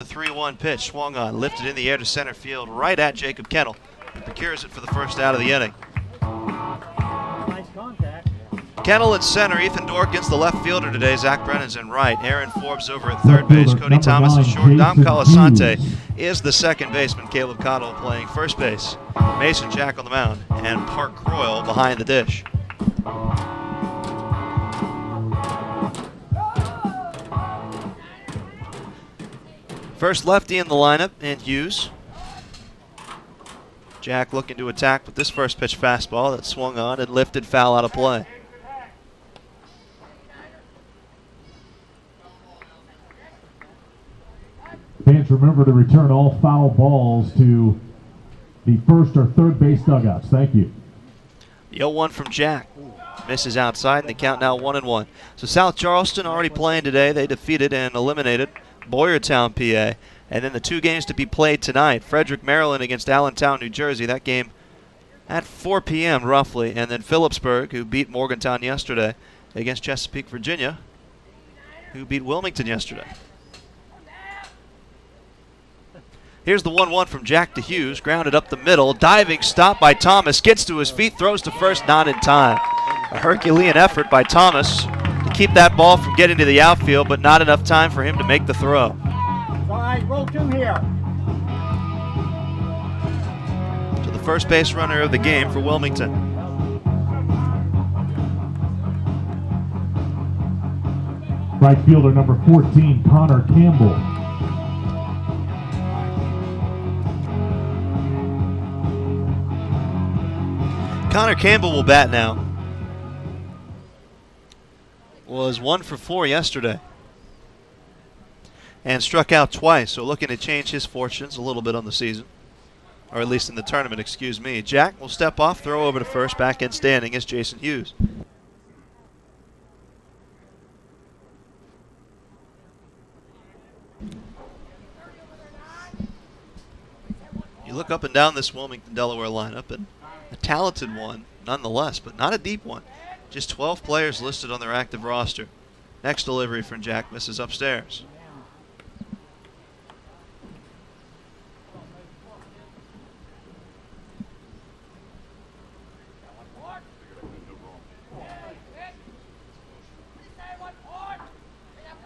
The 3-1 pitch swung on, lifted in the air to center field, right at Jacob Kennel. He procures it for the first out of the inning. Nice contact. Kennel at center, Ethan Dorkins, the left fielder today, Zach Brennan's in right, Aaron Forbes over at third base, Cody Thomas is short, Dom Colasante is the second baseman, Caleb Cottle playing first base, Mason Jack on the mound, and Park Royal behind the dish. First lefty in the lineup, and Hughes. Jack looking to attack with this first pitch fastball that swung on and lifted foul out of play. Fans, remember to return all foul balls to the first or third base dugouts. Thank you. The 0-1 from Jack. Misses outside, and the count now 1-1. So South Charleston already playing today. They defeated and eliminated Boyertown, PA. And then the two games to be played tonight. Frederick, Maryland against Allentown, New Jersey. That game at 4 p.m. roughly. And then Phillipsburg, who beat Morgantown yesterday, against Chesapeake, Virginia, who beat Wilmington yesterday. Here's the 1-1 from Jack to Hughes. Grounded up the middle. Diving stop by Thomas. Gets to his feet. Throws to first. Not in time. A Herculean effort by Thomas to keep that ball from getting to the outfield, but not enough time for him to make the throw. All right, roll two here. So the first base runner of the game for Wilmington. Right fielder number 14, Connor Campbell. Connor Campbell will bat now. Was 1 for 4 yesterday. And struck out twice, so looking to change his fortunes a little bit on the season. Or at least in the tournament, excuse me. Jack will step off, throw over to first, back in standing is Jason Hughes. You look up and down this Wilmington-Delaware lineup, and a talented one nonetheless, but not a deep one. Just 12 players listed on their active roster. Next delivery from Jack misses upstairs.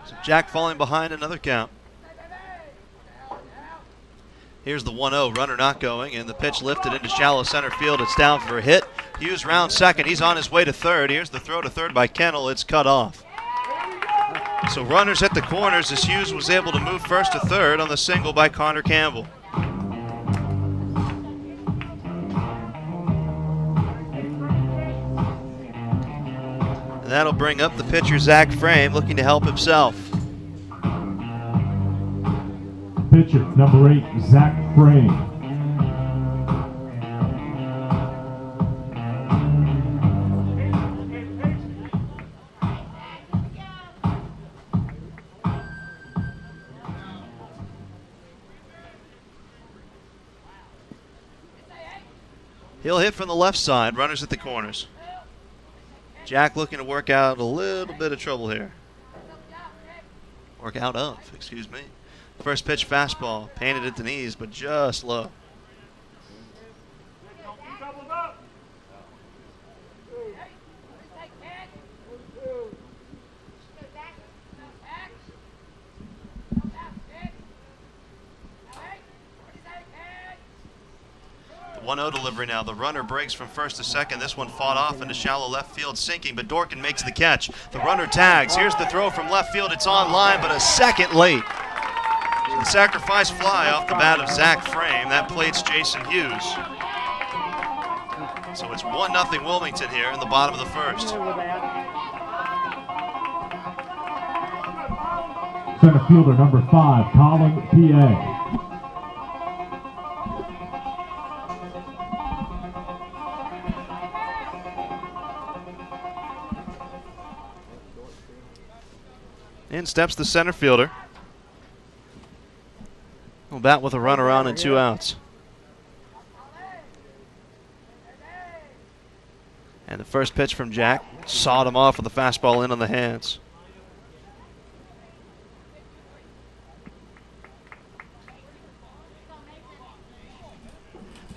So Jack falling behind, another count. Here's the 1-0, runner not going, and the pitch lifted into shallow center field. It's down for a hit. Hughes round second. He's on his way to third. Here's the throw to third by Kennel. It's cut off. So runners at the corners as Hughes was able to move first to third on the single by Connor Campbell. And that'll bring up the pitcher Zach Frame looking to help himself. Pitcher number 8, Zach Frame. He'll hit from the left side, runners at the corners. Jack looking to work out a little bit of trouble here. Work out of, excuse me. First pitch fastball, painted at the knees, but just low. The 1-0 delivery now. The runner breaks from first to second. This one fought off into shallow left field, sinking, but Dorkin makes the catch. The runner tags. Here's the throw from left field. It's on line, but a second late. The sacrifice fly off the bat of Zach Frame. That plates Jason Hughes. So it's 1-0 Wilmington here in the bottom of the first. Center fielder number 5, Colin P.A. In steps the center fielder. We'll bat with a runner on and 2 outs. And the first pitch from Jack sawed him off with a fastball in on the hands.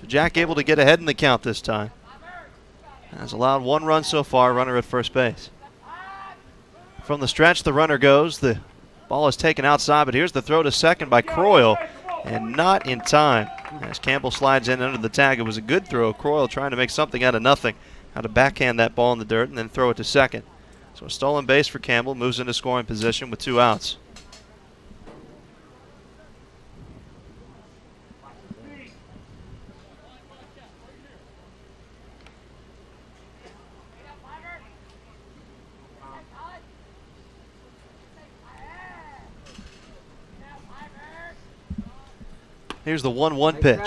So Jack able to get ahead in the count this time. Has allowed 1 run so far, runner at first base. From the stretch, the runner goes. The ball is taken outside, but here's the throw to second by Croyle, and not in time. As Campbell slides in under the tag, it was a good throw. Croyle trying to make something out of nothing. How to backhand that ball in the dirt and then throw it to second. So a stolen base for Campbell, moves into scoring position with 2 outs. Here's the 1-1 pitch.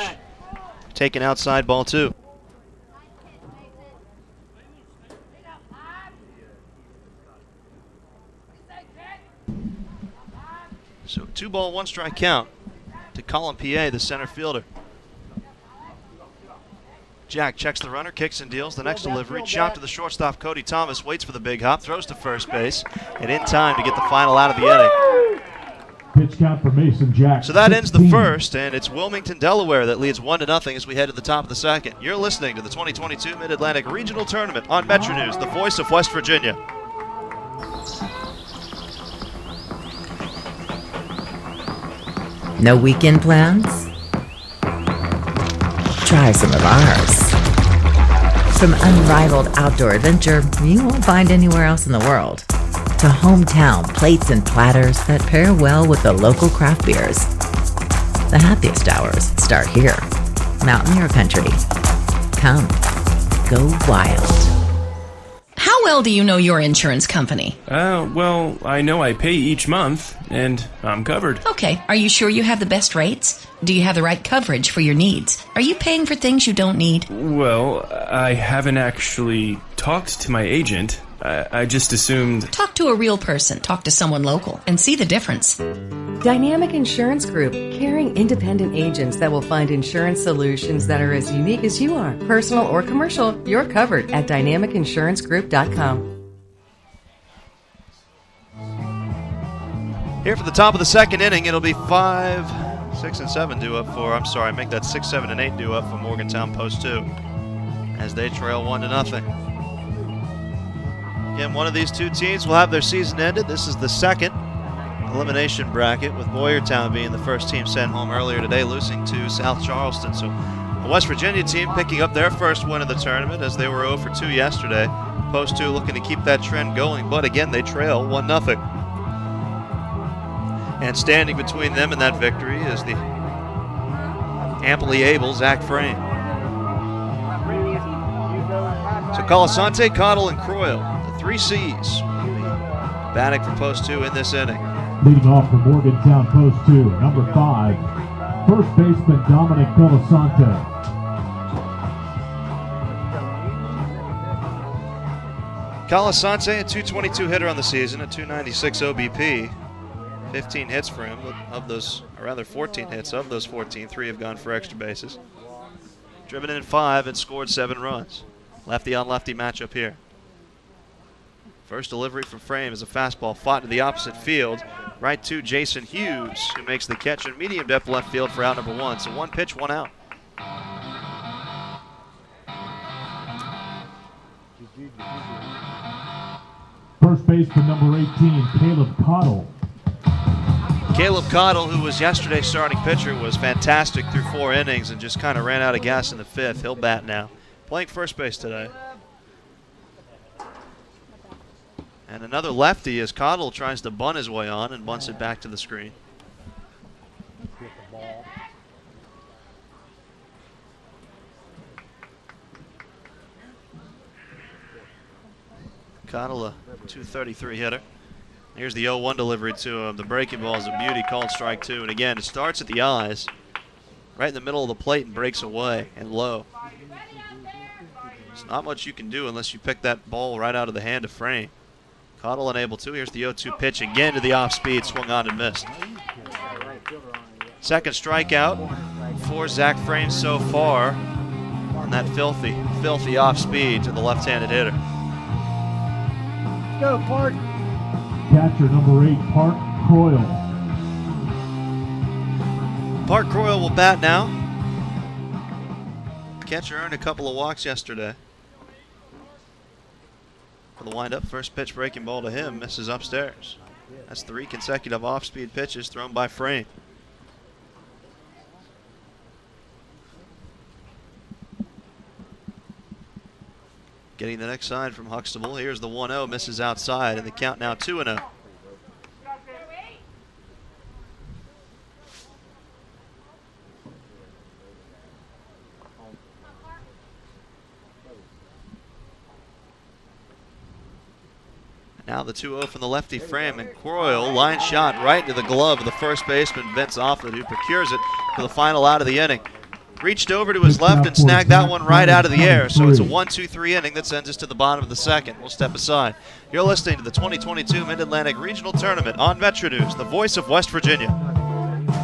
Taken outside, ball 2. So 2-ball, 1-strike count to Colin P.A., the center fielder. Jack checks the runner, kicks and deals. The next delivery, chop to the shortstop, Cody Thomas, waits for the big hop, throws to first base, and in time to get the final out of the inning. Pitch count for Mason Jack. So that ends the first, and it's Wilmington, Delaware that leads 1-0 as we head to the top of the second. You're listening to the 2022 Mid-Atlantic Regional Tournament on Metro News, the voice of West Virginia. No weekend plans? Try some of ours. From unrivaled outdoor adventure you won't find anywhere else in the world, to hometown plates and platters that pair well with the local craft beers. The happiest hours start here. Mountaineer Country. Come, go wild. How well do you know your insurance company? Well, I know I pay each month, and I'm covered. Okay, are you sure you have the best rates? Do you have the right coverage for your needs? Are you paying for things you don't need? Well, I haven't actually talked to my agent. I just assumed... Talk to a real person. Talk to someone local and see the difference. Dynamic Insurance Group, caring independent agents that will find insurance solutions that are as unique as you are. Personal or commercial, you're covered at dynamicinsurancegroup.com. Here for the top of the second inning, it'll be 5, 6, and 7 due up for, I'm sorry, make that 6, 7, and 8 due up for Morgantown Post 2 as they trail 1-0. Again, one of these two teams will have their season ended. This is the second elimination bracket, with Boyertown being the first team sent home earlier today, losing to South Charleston. So the West Virginia team picking up their first win of the tournament as they were 0 for 2 yesterday. Post 2 looking to keep that trend going, but again, they trail 1-0. And standing between them and that victory is the amply able Zach Frame. So Colasante, Cottle, and Croyle, the 3 C's, will be batting for Post 2 in this inning. Leading off for Morgantown Post 2, number 5, first baseman Dominic Colasante. Colasante, a .222 hitter on the season, a .296 OBP. 15 hits for him. Of those, or rather 14 hits. Of those 14, 3 have gone for extra bases. Driven in 5 and scored 7 runs. Lefty on lefty matchup here. First delivery from Frame is a fastball fought to the opposite field. Right to Jason Hughes, who makes the catch in medium depth left field for out number 1. So 1 pitch, 1 out. First baseman number 18, Caleb Cottle. Caleb Cottle, who was yesterday's starting pitcher, was fantastic through 4 innings and just kind of ran out of gas in the 5th. He'll bat now. Playing first base today. And another lefty as Cottle tries to bunt his way on and bunts it back to the screen. Cottle, a .233 hitter. Here's the 0-1 delivery to him. The breaking ball is a beauty, called strike 2. And again, it starts at the eyes, right in the middle of the plate, and breaks away and low. There's not much you can do unless you pick that ball right out of the hand of Frame. Cottle unable to. Here's the 0-2 pitch again to the off speed, swung on and missed. Second strikeout for Zach Frame so far on that filthy off speed to the left-handed hitter. Go, Park. Catcher number 8, Park Croyle. Park Croyle will bat now. catcher earned a couple of walks yesterday. For the windup, first pitch breaking ball to him, misses upstairs. That's 3 consecutive off-speed pitches thrown by Frame. Getting the next sign from Huxtable. Here's the 1-0, misses outside, and the count now 2-0. Now the 2-0 from the lefty Frame, and Croyle, line shot right into the glove of the first baseman, Vince Offit, who procures it for the final out of the inning. Reached over to his left and snagged that one right out of the air, so it's a 1-2-3 inning that sends us to the bottom of the second. We'll step aside. You're listening to the 2022 Mid-Atlantic Regional Tournament on Metro News, the voice of West Virginia.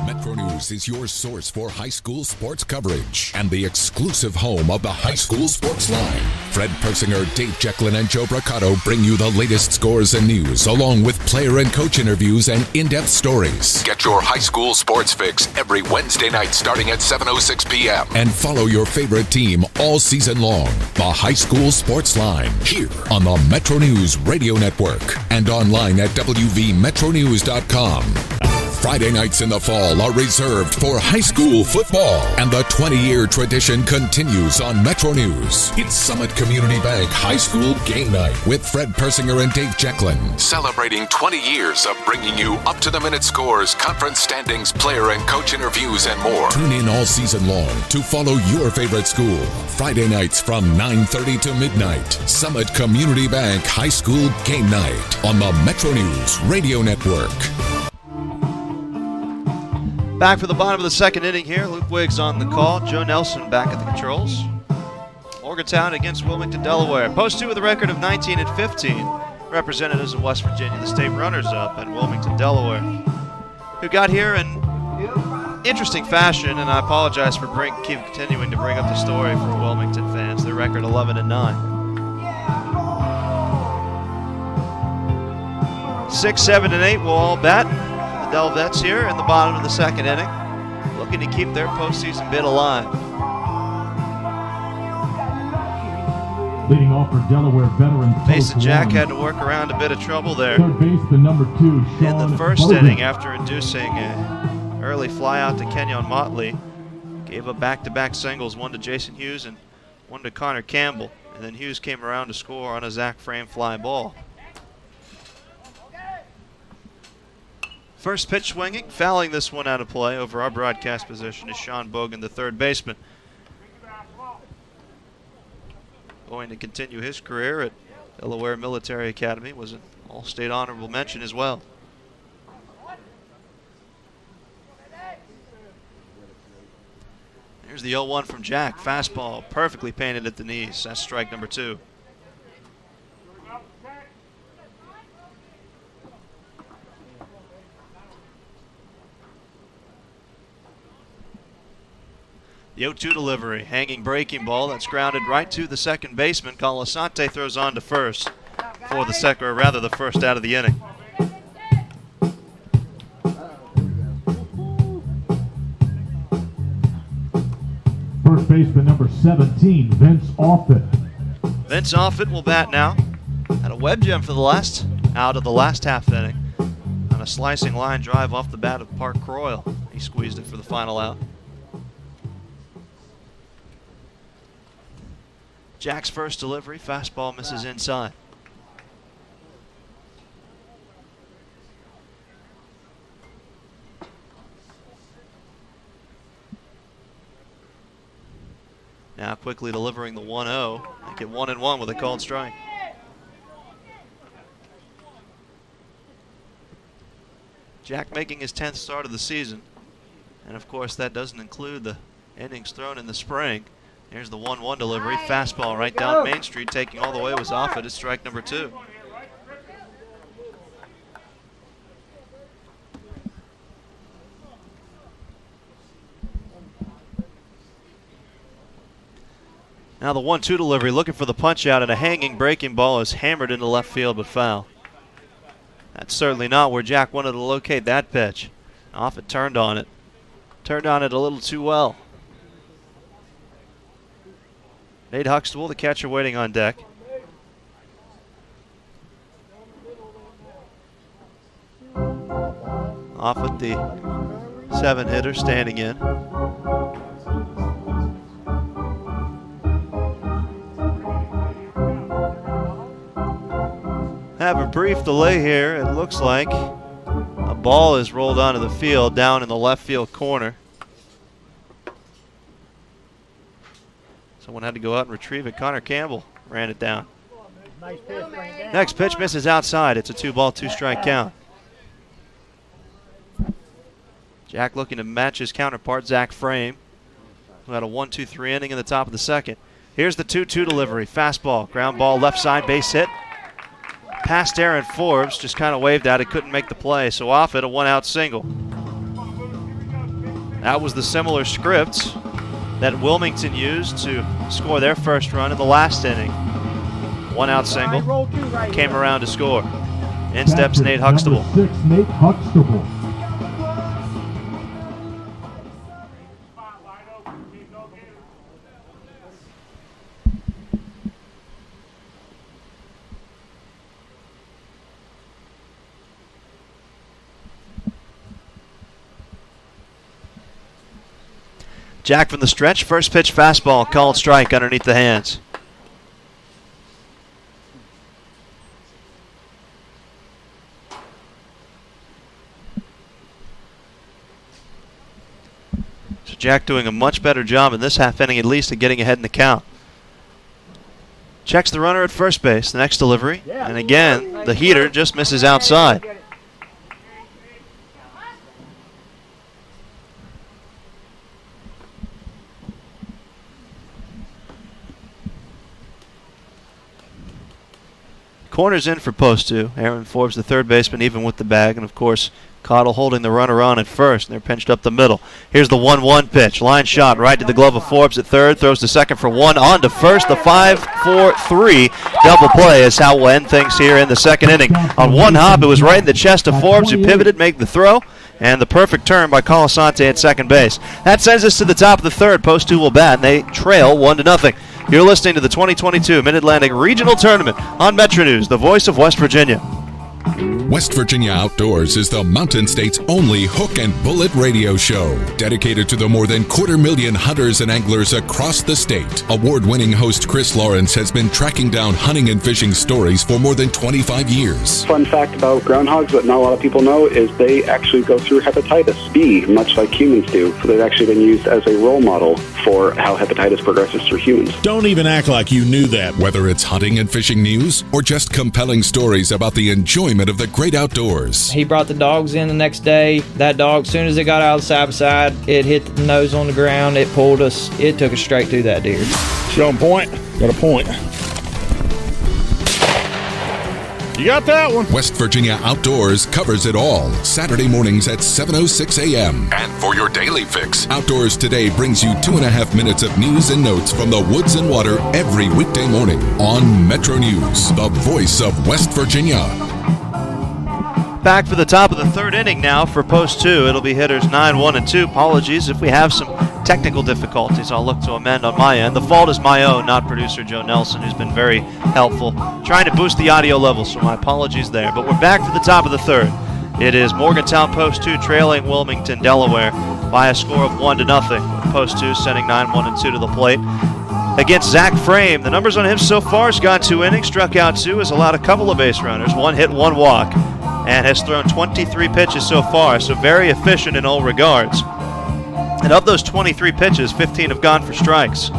Metro News is your source for high school sports coverage and the exclusive home of the High School Sports Line. Fred Persinger, Dave Jecklin, and Joe Braccato bring you the latest scores and news, along with player and coach interviews and in-depth stories. Get your high school sports fix every Wednesday night starting at 7:06 p.m. And follow your favorite team all season long. The High School Sports Line, here on the Metro News Radio Network and online at wvmetronews.com. Friday nights in the fall are reserved for high school football, and the 20-year tradition continues on Metro News. It's Summit Community Bank High School Game Night with Fred Persinger and Dave Jecklin, celebrating 20 years of bringing you up-to-the-minute scores, conference standings, player and coach interviews, and more. Tune in all season long to follow your favorite school. Friday nights from 9:30 to midnight. Summit Community Bank High School Game Night on the Metro News Radio Network. Back for the bottom of the second inning here. Luke Wiggs on the call. Joe Nelson back at the controls. Morgantown against Wilmington, Delaware. Post 2 with a record of 19-15. Representatives of West Virginia, the state runners-up in Wilmington, Delaware, who got here in interesting fashion, and I apologize for keep continuing to bring up the story for Wilmington fans. Their record 11-9. 6, 7, and 8 will all bat. The Delvets here in the bottom of the second inning, looking to keep their postseason bid alive. Leading off for Delaware veteran Mason Jack had to work around a bit of trouble there third baseman number 2, Sean in the first Bogan. inning after inducing an early flyout to Kenyon Motley. Gave up back-to-back singles, one to Jason Hughes and one to Connor Campbell. And then Hughes came around to score on a Zach Frame fly ball. First pitch swinging, fouling this one out of play over our broadcast position is Sean Bogan, the third baseman. Going to continue his career at Delaware Military Academy, was an all-state honorable mention as well. Here's the 0-1 from Jack, fastball perfectly painted at the knees. That's strike number 2. The 0-2 delivery, hanging breaking ball that's grounded right to the second baseman. Colasante throws on to first for the second, or rather the first out of the inning. First baseman number 17, Vince Offit. Vince Offit will bat now. Had a web gem for the last out of the last half inning on a slicing line drive off the bat of Park Croyle. He squeezed it for the final out. Jack's first delivery, fastball misses inside. Now quickly delivering the 1-0. Make it 1-1 with a called strike. Jack making his 10th start of the season. And of course that doesn't include the innings thrown in the spring. Here's the 1-1 delivery, fastball right down Main Street, taking all the way was off it. It's strike number 2. Now the 1-2 delivery, looking for the punch out, and a hanging breaking ball is hammered into left field but foul. That's certainly not where Jack wanted to locate that pitch. Offit turned on it. Turned on it a little too well. Nate Huxtable, the catcher, waiting on deck. Off with the 7-hitter, standing in. Have a brief delay here. It looks like a ball is rolled onto the field down in the left field corner. Someone had to go out and retrieve it. Connor Campbell ran it down. Nice pitch, bring it down. Next pitch misses outside. It's a 2-ball, 2-strike count. Jack looking to match his counterpart, Zach Frame, who had a 1-2-3 inning in the top of the second. Here's the 2-2 delivery. Fastball, ground ball, left side, base hit. Past Aaron Forbes, just kind of waved at it, couldn't make the play. So off it, a 1-out single. That was the similar script that Wilmington used to score their first run in the last inning. 1-out single, came around to score. In steps Nate Huxtable. Number 6, Nate Huxtable. Jack from the stretch, first pitch fastball, called strike underneath the hands. So Jack doing a much better job in this half inning at least of getting ahead in the count. Checks the runner at first base, the next delivery, and again, the heater just misses outside. Corners in for post 2. Aaron Forbes, the third baseman, even with the bag. And, of course, Cottle holding the runner on at first. And they're pinched up the middle. Here's the 1-1 pitch. Line shot right to the glove of Forbes at third. Throws to second for 1. On to first. The 5-4-3 double play is how we'll end things here in the second inning. On one hop, it was right in the chest of Forbes, who pivoted, made the throw. And the perfect turn by Colasante at second base. That sends us to the top of the third. Post 2 will bat, and they trail 1-0. You're listening to the 2022 Mid-Atlantic Regional Tournament on Metro News, the voice of West Virginia. West Virginia Outdoors is the Mountain State's only hook and bullet radio show, dedicated to the more than 250,000 hunters and anglers across the state. Award-winning host Chris Lawrence has been tracking down hunting and fishing stories for more than 25 years. Fun fact about groundhogs that not a lot of people know is they actually go through hepatitis B, much like humans do. So they've actually been used as a role model for how hepatitis progresses through humans. Don't even act like you knew that. Whether it's hunting and fishing news or just compelling stories about the enjoyment of the great outdoors. He brought the dogs in the next day. That dog, as soon as it got out of the side by side, it hit the nose on the ground. It pulled us. It took us straight through that deer. She on point? Got a point. You got that one. West Virginia Outdoors covers it all. Saturday mornings at 7:06 a.m. And for your daily fix, Outdoors Today brings you 2.5 minutes of news and notes from the woods and water every weekday morning on Metro News, the voice of West Virginia. Back for the top of the third inning now for post 2. It'll be hitters 9, 1, and 2. Apologies if we have some technical difficulties. I'll look to amend on my end. The fault is my own, not producer Joe Nelson, who's been very helpful, trying to boost the audio levels, so my apologies there. But we're back for the top of the third. It is Morgantown post 2 trailing Wilmington, Delaware by a score of 1-0. Post 2 sending 9, 1, and 2 to the plate. Against Zach Frame, the numbers on him so far has gone 2 innings, struck out 2, has allowed a couple of base runners, 1 hit, 1 walk, and has thrown 23 pitches so far, so very efficient in all regards. And of those 23 pitches, 15 have gone for strikes.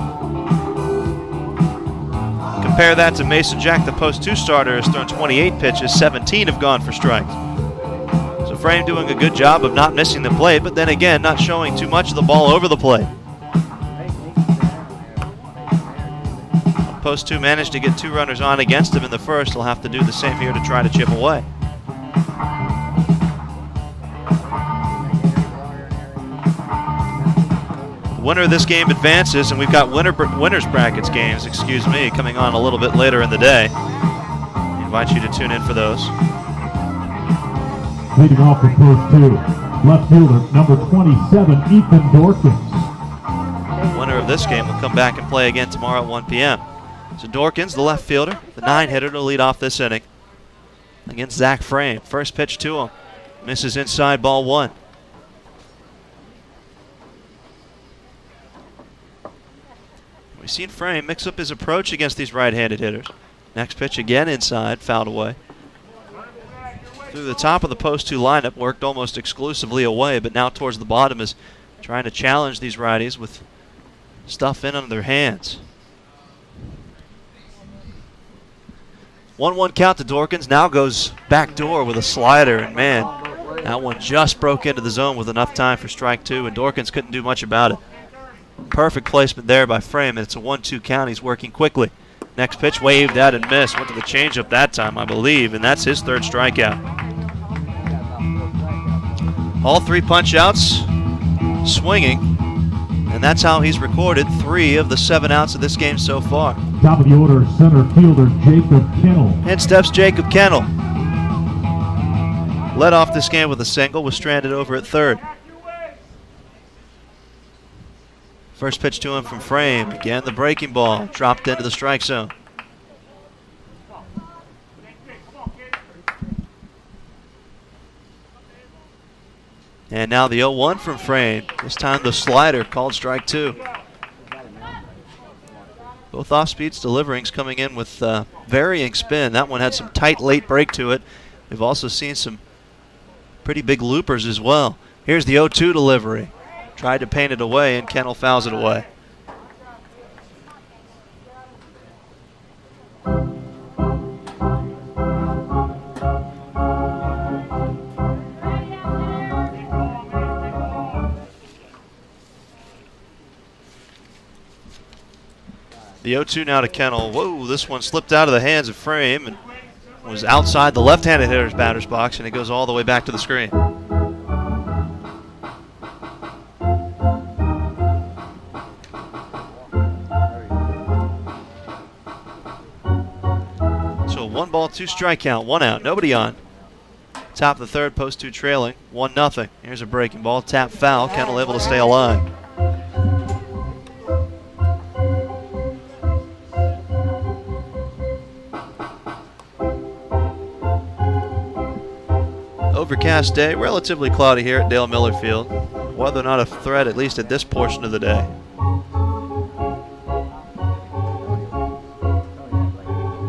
Compare that to Mason Jack, the post 2 starter, has thrown 28 pitches, 17 have gone for strikes. So Frame doing a good job of not missing the plate, but then again, not showing too much of the ball over the plate. Post 2 managed to get 2 runners on against him in the first. He'll have to do the same here to try to chip away. The winner of this game advances, and we've got winners brackets games, coming on a little bit later in the day. I invite you to tune in for those. Leading off for post 2, left fielder number 27, Ethan Dorkins. The winner of this game will come back and play again tomorrow at 1 p.m. So Dorkins, the left fielder, the 9-hitter to lead off this inning against Zach Frame. First pitch to him. Misses inside, ball 1. We've seen Frame mix up his approach against these right-handed hitters. Next pitch again inside, fouled away. Through the top of the post 2 lineup, worked almost exclusively away, but now towards the bottom is trying to challenge these righties with stuff in on their hands. 1-1 count to Dorkins. Now goes back door with a slider, and man, that one just broke into the zone with enough time for strike 2, and Dorkins couldn't do much about it. Perfect placement there by Frame, and it's a 1-2 count. He's working quickly. Next pitch waved at and missed. Went to the changeup that time, I believe, and that's his 3rd strikeout. All 3 punch-outs swinging, and that's how he's recorded 3 of the 7 outs of this game so far. Top of the order, center fielder Jacob Kennel. In steps Jacob Kennel. Led off this game with a single, was stranded over at 3rd. First pitch to him from Frame. Again, the breaking ball dropped into the strike zone. And now the 0-1 from Frame. This time the slider called strike 2. Both off-speeds deliverings coming in with varying spin. That one had some tight late break to it. We've also seen some pretty big loopers as well. Here's the 0-2 delivery. Tried to paint it away, and Kennel fouls it away. The 0-2 now to Kennel. Whoa, this one slipped out of the hands of Frame and was outside the left-handed hitter's batter's box, and it goes all the way back to the screen. So a 1-ball, 2-strike count, 1 out, nobody on. Top of the 3rd, post 2 trailing, 1-0. Here's a breaking ball, tap foul. Kennel able to stay alive. Overcast day, relatively cloudy here at Dale Miller Field. Weather not a threat, at least at this portion of the day.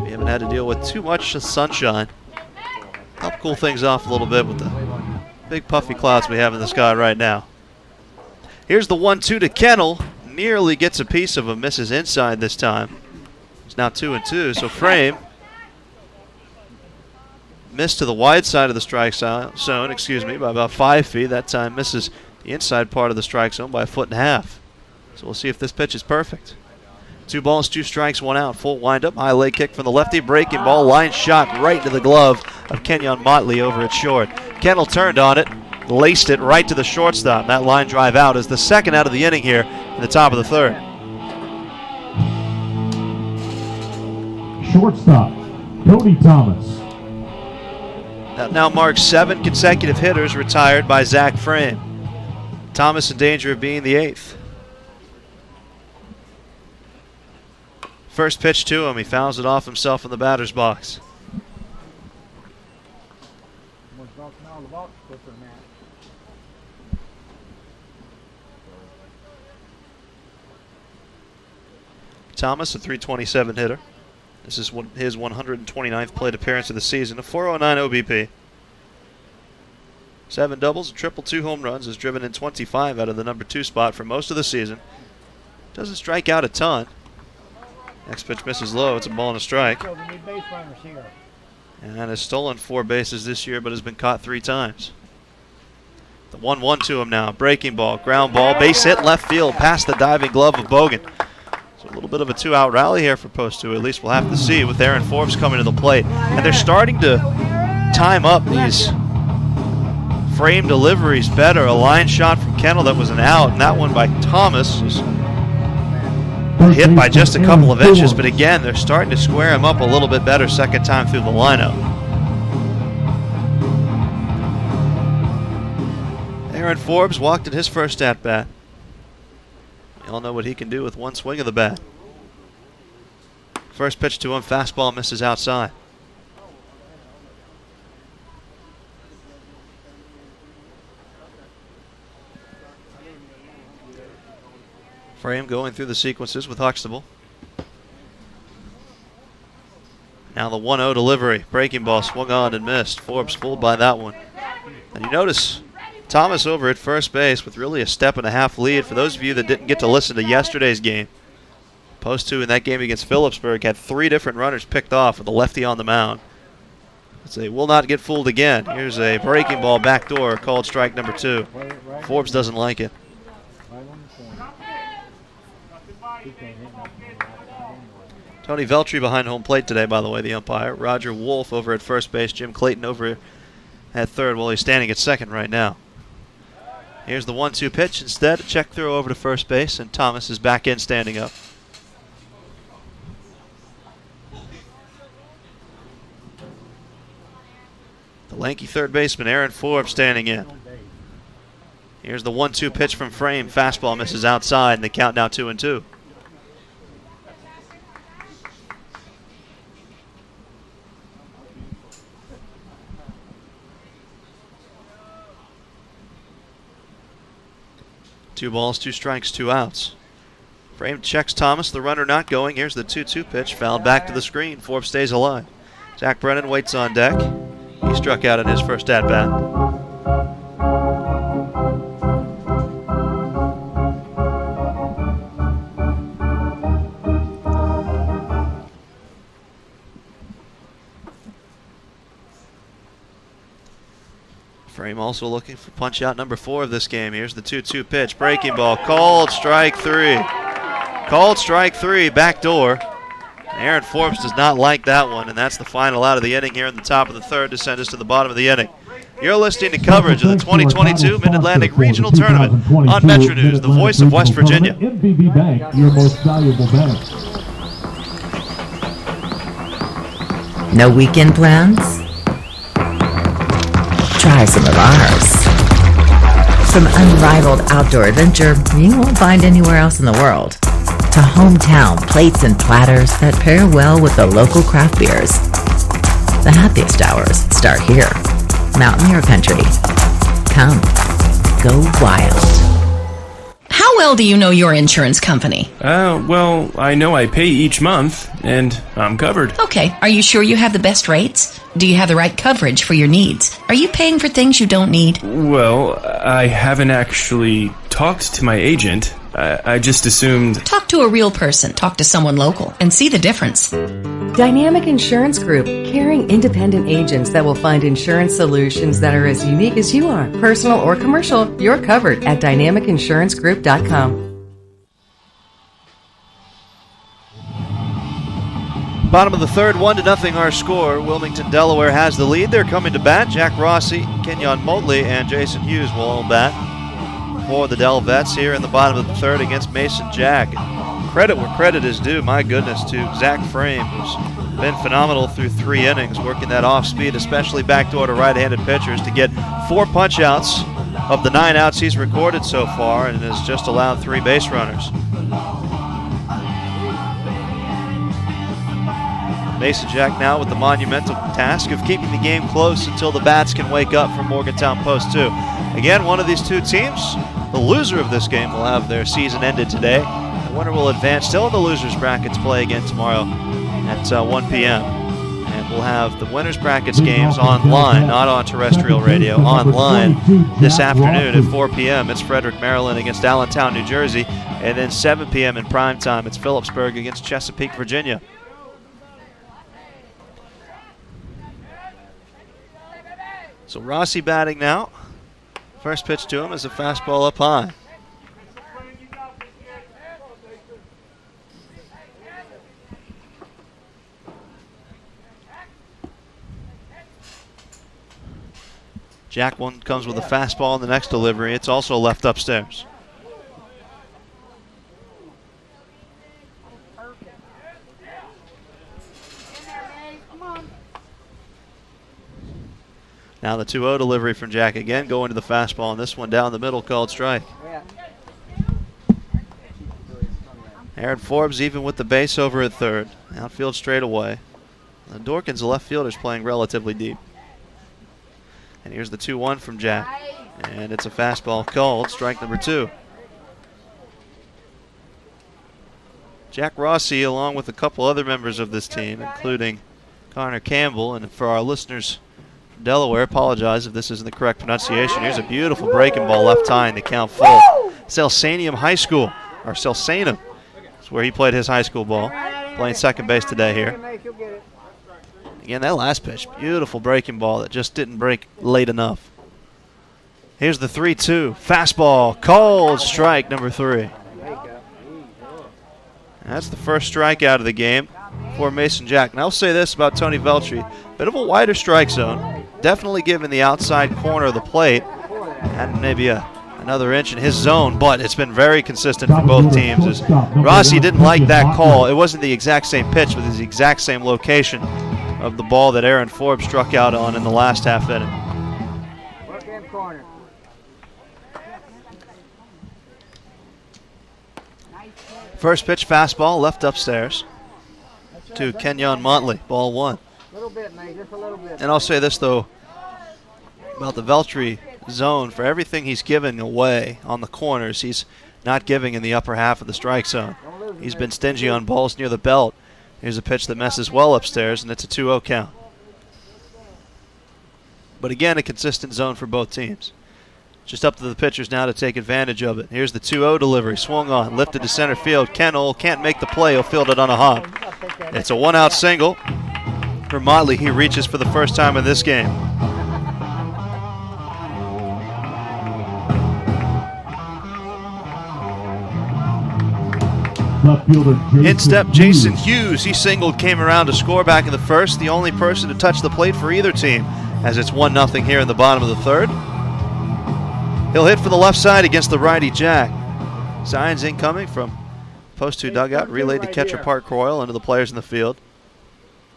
We haven't had to deal with too much sunshine. Help cool things off a little bit with the big puffy clouds we have in the sky right now. Here's the 1-2 to Kennel. Nearly gets a piece of him, misses inside this time. It's now 2-2, so Frame missed to the wide side of the strike zone, by about 5 feet. That time misses the inside part of the strike zone by 1.5 feet. So we'll see if this pitch is perfect. 2 balls, 2 strikes, 1 out. Full windup, high leg kick from the lefty. Breaking ball, line shot right into the glove of Kenyon Motley over at short. Kennel turned on it, laced it right to the shortstop. That line drive out is the 2nd out of the inning here in the top of the 3rd. Shortstop, Cody Thomas. That now marks 7 consecutive hitters retired by Zach Frame. Thomas in danger of being the 8th. First pitch to him, he fouls it off himself in the batter's box. Thomas, a .327 hitter. This is his 129th plate appearance of the season, a .409 OBP. 7 doubles, a triple, 2 home runs, has driven in 25 out of the number 2 spot for most of the season. Doesn't strike out a ton. Next pitch misses low, it's a ball and a strike. And has stolen 4 bases this year, but has been caught 3 times. The 1-1 to him now, breaking ball, ground ball, base hit left field, past the diving glove of Bogan. So a little bit of a 2-out rally here for post 2. At least we'll have to see with Aaron Forbes coming to the plate. And they're starting to time up these frame deliveries better. A line shot from Kennel that was an out, and that one by Thomas was hit by just a couple of inches. But again, they're starting to square him up a little bit better second time through the lineup. Aaron Forbes walked in his first at-bat. You all know what he can do with one swing of the bat. First pitch to him, fastball misses outside. Frame going through the sequences with Huxtable. Now the 1-0 delivery. Breaking ball swung on and missed. Forbes fooled by that one. And you notice Thomas over at first base with really a 1.5-step lead. For those of you that didn't get to listen to yesterday's game, Post 2 in that game against Phillipsburg had 3 different runners picked off with a lefty on the mound. So they will not get fooled again. Here's a breaking ball backdoor, called strike number 2. Forbes doesn't like it. Tony Veltri behind home plate today, by the way, the umpire. Roger Wolf over at first base. Jim Clayton over at third. Well, he's standing at second right now. Here's the 1-2 pitch. Instead, a check throw over to first base, and Thomas is back in standing up. The lanky third baseman, Aaron Forbes, standing in. Here's the 1-2 pitch from Frame. Fastball misses outside, and the count now 2-2. Two balls, 2 strikes, 2 outs. Frame checks Thomas, the runner not going. Here's the 2-2 pitch, fouled back to the screen. Forbes stays alive. Zach Brennan waits on deck. He struck out in his first at-bat. Frame also looking for punch out number 4 of this game. Here's the 2-2 pitch. Breaking ball. Called strike 3. Called strike 3. Backdoor. Aaron Forbes does not like that one, and that's the final out of the inning here in the top of the third to send us to the bottom of the inning. You're listening to coverage of the 2022 Mid-Atlantic Regional Tournament on Metro News, the voice of West Virginia. MVB Bank, your most valuable bank. No weekend plans? Try some of ours. From unrivaled outdoor adventure you won't find anywhere else in the world, to hometown plates and platters that pair well with the local craft beers. The happiest hours start here. Mountaineer Country. Come, go wild. How well do you know your insurance company? Well, I know I pay each month, and I'm covered. Okay, are you sure you have the best rates? Do you have the right coverage for your needs? Are you paying for things you don't need? Well, I haven't actually talked to my agent. I just assumed... Talk to a real person. Talk to someone local and see the difference. Dynamic Insurance Group, caring independent agents that will find insurance solutions that are as unique as you are. Personal or commercial, you're covered at dynamicinsurancegroup.com. Bottom of the third, 1-0 our score. Wilmington, Delaware has the lead. They're coming to bat. Jack Rossi, Kenyon Motley, and Jason Hughes will all bat for the Del Vets here in the bottom of the third against Mason Jack. Credit where credit is due, my goodness, to Zach Frame, who's been phenomenal through 3 innings, working that off speed, especially backdoor to right-handed pitchers, to get 4 punch outs of the 9 outs he's recorded so far, and has just allowed 3 base runners. Mason Jack now with the monumental task of keeping the game close until the bats can wake up from Morgantown Post 2. Again, one of these 2 teams, the loser of this game, will have their season ended today. The winner will advance still in the losers brackets, play again tomorrow at 1 p.m. And we'll have the winners brackets games online, not on terrestrial radio, online this afternoon at 4 p.m. It's Frederick, Maryland against Allentown, New Jersey. And then 7 p.m. in prime time, it's Phillipsburg against Chesapeake, Virginia. So Rossi batting now. First pitch to him is a fastball up high. Jack one comes with a fastball in the next delivery. It's also left upstairs. Now the 2-0 delivery from Jack again, going to the fastball, and this one down the middle, called strike. Aaron Forbes even with the base over at third. Outfield straight away. Dorkins, the left fielder, is playing relatively deep. And here's the 2-1 from Jack. And it's a fastball called, strike number 2. Jack Rossi, along with a couple other members of this team, including Connor Campbell, and for our listeners from Delaware, apologize if this isn't the correct pronunciation. Here's a beautiful breaking ball left high in the count full. Celsanium High School, or Celsanum, is where he played his high school ball. Playing second base today here. Again, that last pitch, beautiful breaking ball that just didn't break late enough. Here's the 3-2. Fastball, called, strike number 3. That's the first strikeout of the game for Mason Jack. And I'll say this about Tony Veltri. Bit of a wider strike zone. Definitely given the outside corner of the plate. And maybe another inch in his zone, but it's been very consistent for both teams. As Rossi didn't like that call. It wasn't the exact same pitch, but it's the exact same location of the ball that Aaron Forbes struck out on in the last half inning. First pitch fastball left upstairs to Kenyon Motley, ball 1. And I'll say this though about the Veltri zone, for everything he's giving away on the corners, he's not giving in the upper half of the strike zone. He's been stingy on balls near the belt. Here's a pitch that messes well upstairs, and it's a 2-0 count. But again, a consistent zone for both teams. Just up to the pitchers now to take advantage of it. Here's the 2-0 delivery. Swung on, lifted to center field. Kennel can't make the play. He'll field it on a hop. It's a 1-out single for Motley. He reaches for the first time in this game. In step Jason Hughes. He singled, came around to score back in the first. The only person to touch the plate for either team, as it's 1-0 here in the bottom of the third. He'll hit for the left side against the righty Jack. Signs incoming from post 2 dugout, relayed to catcher Park Croyle into the players in the field.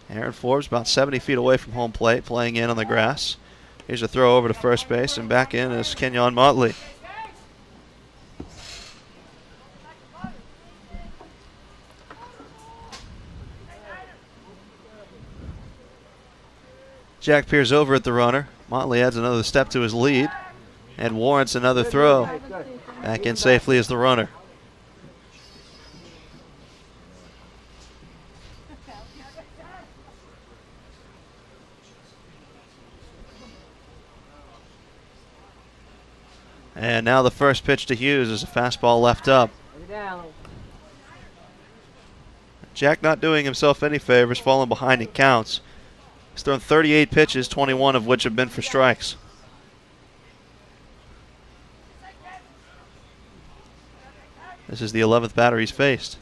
Aaron Forbes about 70 feet away from home plate, playing in on the grass. Here's a throw over to first base, and back in is Kenyon Motley. Jack peers over at the runner. Motley adds another step to his lead and warrants another throw. Back in safely as the runner. And now the first pitch to Hughes is a fastball left up. Jack not doing himself any favors, falling behind in counts. He's thrown 38 pitches, 21 of which have been for strikes. This is the 11th batter he's faced.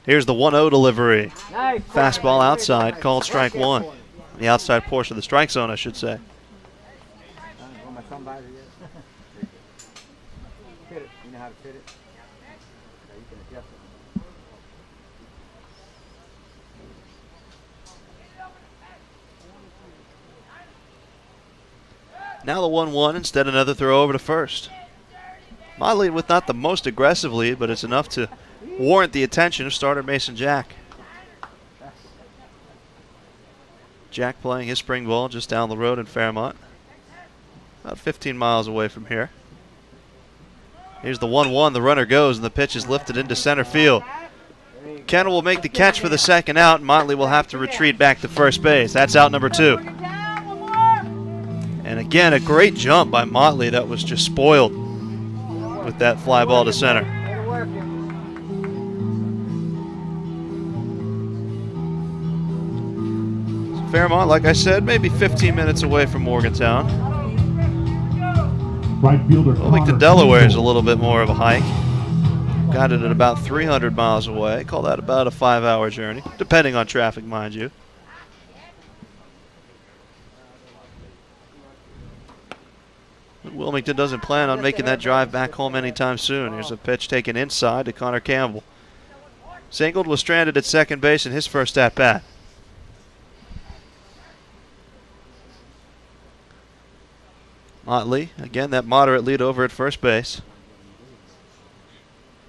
Here's the 1-0 delivery. Fastball outside, called strike 1. The outside portion of the strike zone, I should say. Now the 1-1, instead another throw over to first. Motley with not the most aggressive lead, but it's enough to warrant the attention of starter Mason Jack. Jack playing his spring ball just down the road in Fairmont. About 15 miles away from here. Here's the 1-1, the runner goes, and the pitch is lifted into center field. Kennel will make the catch for the second out, and Motley will have to retreat back to first base. That's out number 2. And again, a great jump by Motley that was just spoiled with that fly ball to center. So Fairmont, like I said, maybe 15 minutes away from Morgantown. Right fielder Wilmington, Delaware is a little bit more of a hike. Got it at about 300 miles away. Call that about a 5-hour journey, depending on traffic, mind you. Wilmington doesn't plan on making that drive back home anytime soon. Here's a pitch taken inside to Connor Campbell. Singled, was stranded at second base in his first at-bat. Motley, again, that moderate lead over at first base.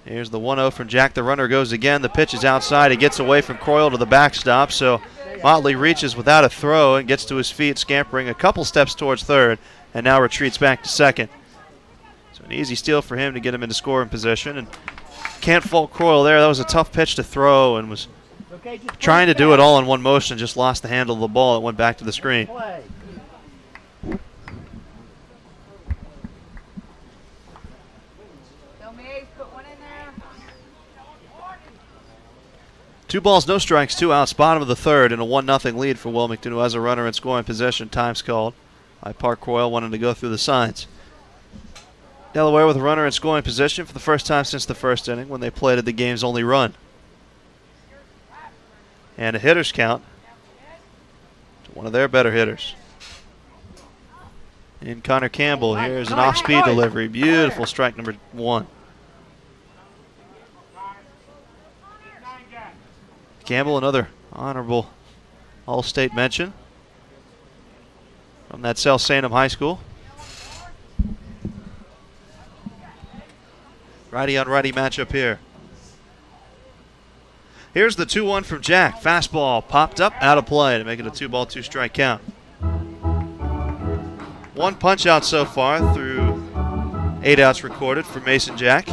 Here's the 1-0 from Jack. The runner goes again. The pitch is outside. He gets away from Coyle to the backstop. So Motley reaches without a throw and gets to his feet, scampering a couple steps towards third, and now retreats back to second. So an easy steal for him to get him into scoring position. And can't fault Coyle there. That was a tough pitch to throw and was trying to do it all in one motion. Just lost the handle of the ball. It went back to the screen. Two balls, no strikes, 2 outs, bottom of the third, and a 1-0 lead for Wilmington, who has a runner in scoring position. Time's called by Park Coyle, wanting to go through the signs. Delaware with a runner in scoring position for the first time since the first inning, when they plated the game's only run. And a hitter's count to one of their better hitters. And Connor Campbell, here's an off-speed delivery. Beautiful strike number 1. Campbell, another honorable All-State mention from that South Salem High School. Righty-on-righty matchup here. Here's the 2-1 from Jack. Fastball popped up, out of play to make it a 2-ball, 2-strike count. 1 punch out so far through 8 outs recorded for Mason Jack.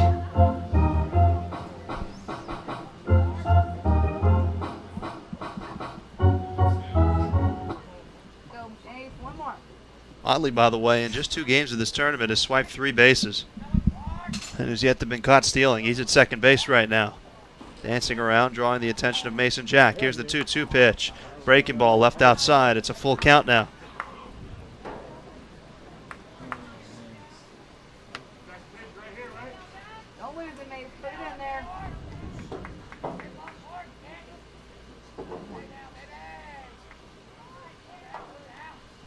Oddly, by the way, in just 2 games of this tournament, has swiped 3 bases and has yet to been caught stealing. He's at second base right now, dancing around, drawing the attention of Mason Jack. Here's the 2-2 pitch. Breaking ball left outside. It's a full count now.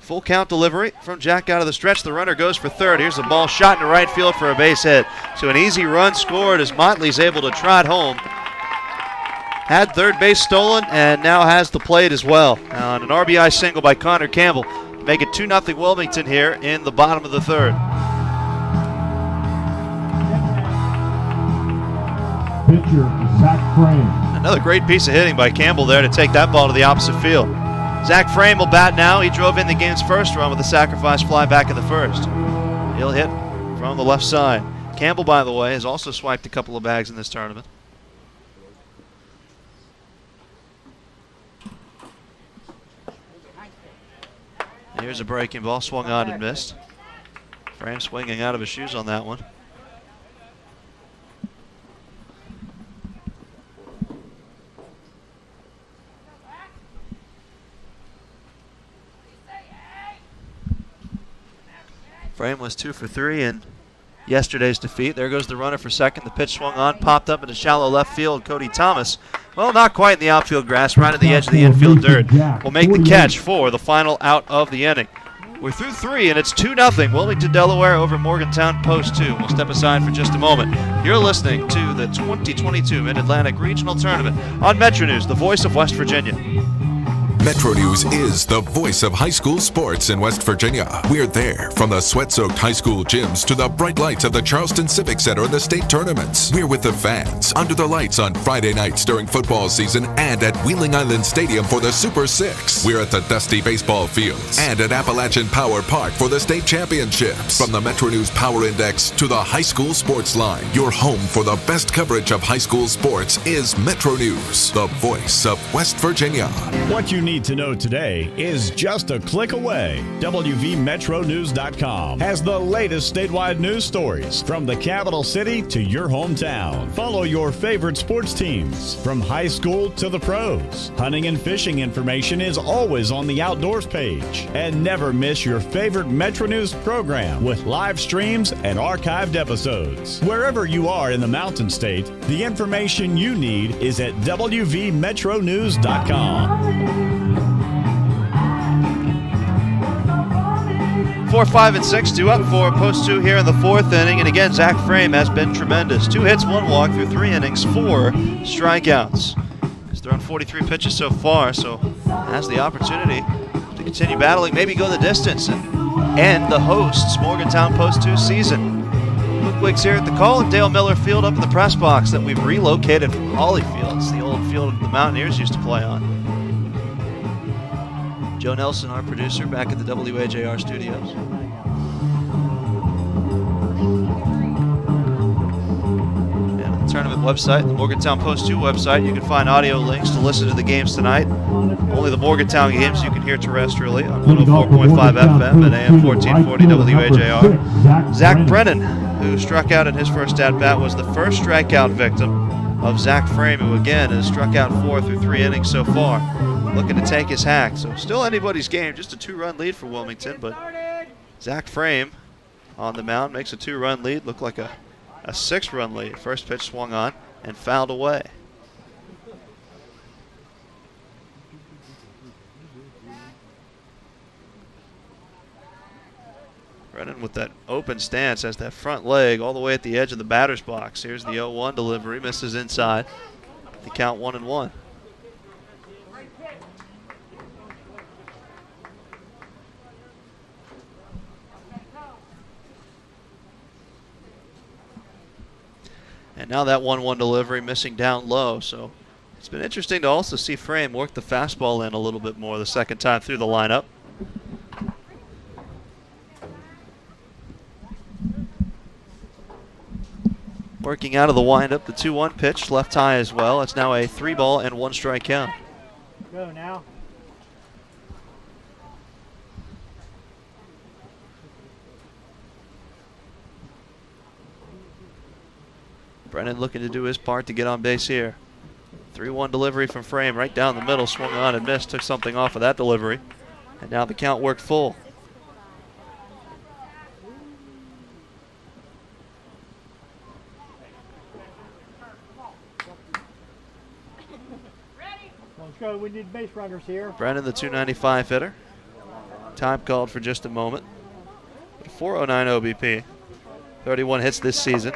Full count delivery from Jack out of the stretch. The runner goes for third. Here's a ball shot into right field for a base hit. So an easy run scored as Motley's able to trot home. Had third base stolen and now has the plate as well. On an RBI single by Connor Campbell to make it 2-0 Wilmington here in the bottom of the third. Pitcher, Zach Frame. Another great piece of hitting by Campbell there to take that ball to the opposite field. Zach Frame will bat now. He drove in the game's first run with a sacrifice fly back in the first. He'll hit from the left side. Campbell, by the way, has also swiped a couple of bags in this tournament. Here's a breaking ball, swung on and missed. Frame swinging out of his shoes on that one. Frame was 2 for 3 in yesterday's defeat. There goes the runner for second. The pitch swung on, popped up into shallow left field. Cody Thomas, well, not quite in the outfield grass, right at the edge of the infield dirt, will make the catch for the final out of the inning. We're through 3, and it's 2-0 Wilmington, Delaware over Morgantown Post 2. We'll step aside for just a moment. You're listening to the 2022 Mid-Atlantic Regional Tournament on Metro News, the voice of West Virginia. Metro News is the voice of high school sports in West Virginia. We're there from the sweat-soaked high school gyms to the bright lights of the Charleston Civic Center and the state tournaments. We're with the fans under the lights on Friday nights during football season and at Wheeling Island Stadium for the Super Six. We're at the dusty baseball fields and at Appalachian Power Park for the state championships. From the Metro News Power Index to the high school sports line, your home for the best coverage of high school sports is Metro News, the voice of West Virginia. What you need to know today is just a click away. WVMetroNews.com has the latest statewide news stories from the capital city to your hometown. Follow your favorite sports teams from high school to the pros. Hunting and fishing information is always on the outdoors page. And never miss your favorite Metro News program with live streams and archived episodes. Wherever you are in the Mountain State, the information you need is at WVMetroNews.com. 4, 5, and 6, 2 up for Post 2 here in the 4th inning. And again, Zach Frame has been tremendous. 2 hits, 1 walk through 3 innings, 4 strikeouts. He's thrown 43 pitches so far, so has the opportunity to continue battling, maybe go the distance and end the hosts' Morgantown Post 2 season. Wigs here at the Dale Miller Field up in the press box that we've relocated from Hollyfield. It's the old field the Mountaineers used to play on. Joe Nelson, our producer, back at the WAJR studios. And on the tournament website, the Morgantown Post 2 website, you can find audio links to listen to the games tonight. Only the Morgantown games you can hear terrestrially on 104.5 FM and AM 1440 WAJR. Zach Brennan, who struck out in his first at-bat, was the first strikeout victim of Zach Frame, who again has struck out 4 through 3 innings so far, looking to take his hack. So still anybody's game, just a 2-run lead for Wilmington, but Zach Frame on the mound makes a 2-run lead, look like a 6-run lead. First pitch swung on and fouled away. Brennan with that open stance has that front leg all the way at the edge of the batter's box. Here's the 0-1 delivery, misses inside. The count 1-1. And now that 1-1 delivery missing down low. So it's been interesting to also see Frame work the fastball in a little bit more the second time through the lineup. Working out of the windup, the 2-1 pitch, left high as well. It's now a 3-ball and 1-strike count. Go now. Brennan looking to do his part to get on base here. 3-1 delivery from Frame right down the middle, swung on and missed, took something off of that delivery. And now the count worked full. Let's go. We need base runners here. Brennan, the 295 hitter. Time called for just a moment. 409 OBP. 31 hits this season.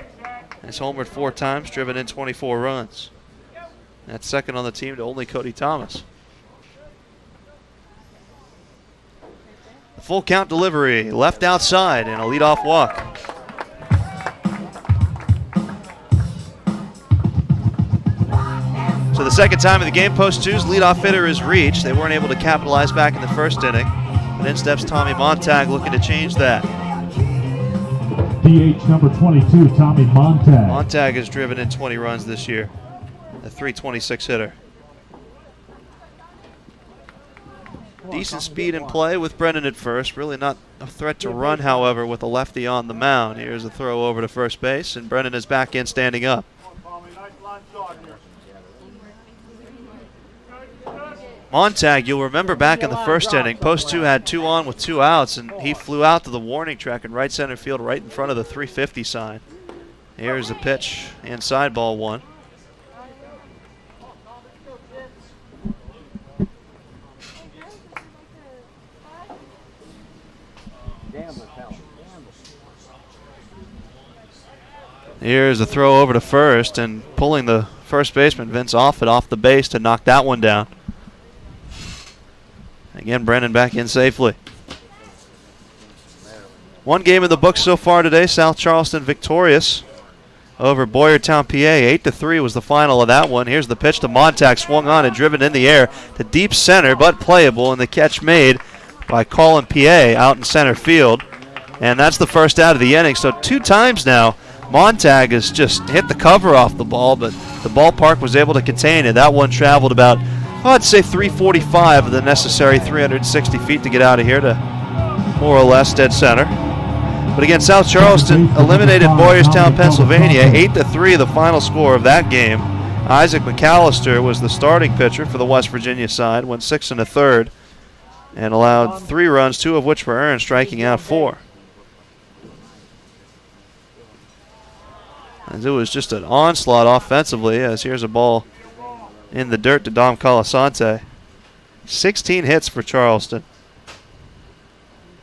Has homered 4 times, driven in 24 runs. That's second on the team to only Cody Thomas. The full count delivery, left outside, and a leadoff walk. So the second time of the game, Post 2's leadoff hitter is reached. They weren't able to capitalize back in the first inning. But in steps Tommy Montag looking to change that. DH number 22, Tommy Montag. Montag has driven in 20 runs this year. A .326 hitter. Decent speed in play with Brennan at first. Really not a threat to run, however, with a lefty on the mound. Here's a throw over to first base, and Brennan is back in standing up. Montag, you'll remember back in the first inning, Post 2 had 2 on with 2 outs, and he flew out to the warning track in right center field right in front of the 350 sign. Here's the pitch, inside, ball 1. Here's a throw over to first, and pulling the first baseman, Vince Offit, off the base to knock that one down. Again, Brennan back in safely. One game in the books so far today, South Charleston victorious over Boyertown, PA. 8-3 was the final of that one. Here's the pitch to Montag, swung on and driven in the air to deep center, but playable, and the catch made by Colin PA out in center field. And that's the first out of the inning. So 2 times now, Montag has just hit the cover off the ball, but the ballpark was able to contain it. That one traveled about, I'd say 345 of the necessary 360 feet to get out of here to more or less dead center. But again, South Charleston eliminated Boyertown, Pennsylvania. 8-3 the final score of that game. Isaac McAllister was the starting pitcher for the West Virginia side, went 6 1/3 and allowed 3 runs, 2 of which were earned, striking out 4. And it was just an onslaught offensively, as here's a ball in the dirt to Dom Colasante. 16 hits for Charleston.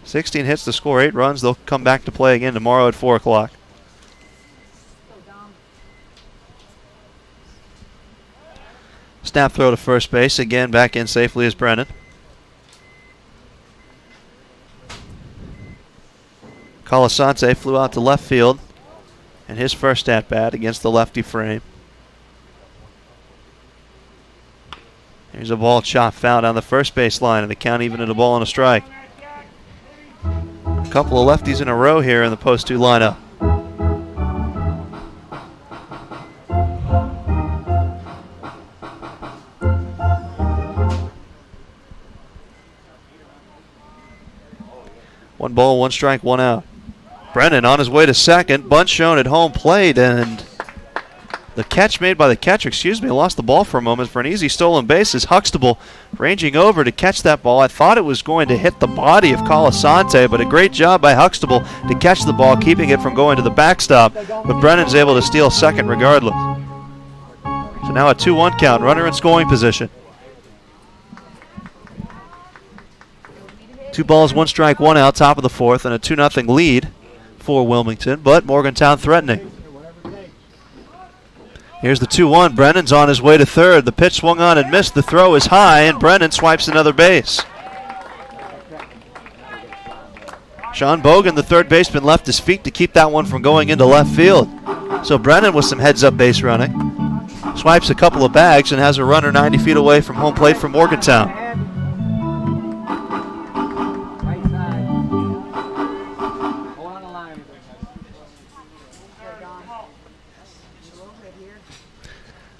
16 hits to score 8 runs. They'll come back to play again tomorrow at 4 o'clock. Snap throw to first base. Again, back in safely is Brennan. Colasante flew out to left field. and his first at-bat against the lefty frame. Here's a ball chopped foul down the first base line, and the count even at a ball and a strike. A couple of lefties in a row here in the post 2 lineup. One ball, 1 strike, 1 out. Brennan on his way to second. Bunt shown at home plate, and the catch made by the catcher, lost the ball for a moment for an easy stolen base as Huxtable ranging over to catch that ball. I thought it was going to hit the body of Colasante, but a great job by Huxtable to catch the ball, keeping it from going to the backstop. But Brennan's able to steal second regardless. So now a 2-1 count, runner in scoring position. 2 balls, 1 strike, 1 out, top of the 4th, and a 2-0 lead for Wilmington, but Morgantown threatening. Here's the 2-1. Brennan's on his way to third. The pitch swung on and missed. The throw is high, and Brennan swipes another base. Sean Bogan, the third baseman, left his feet to keep that one from going into left field. So Brennan with some heads-up base running. Swipes a couple of bags and has a runner 90 feet away from home plate for Morgantown.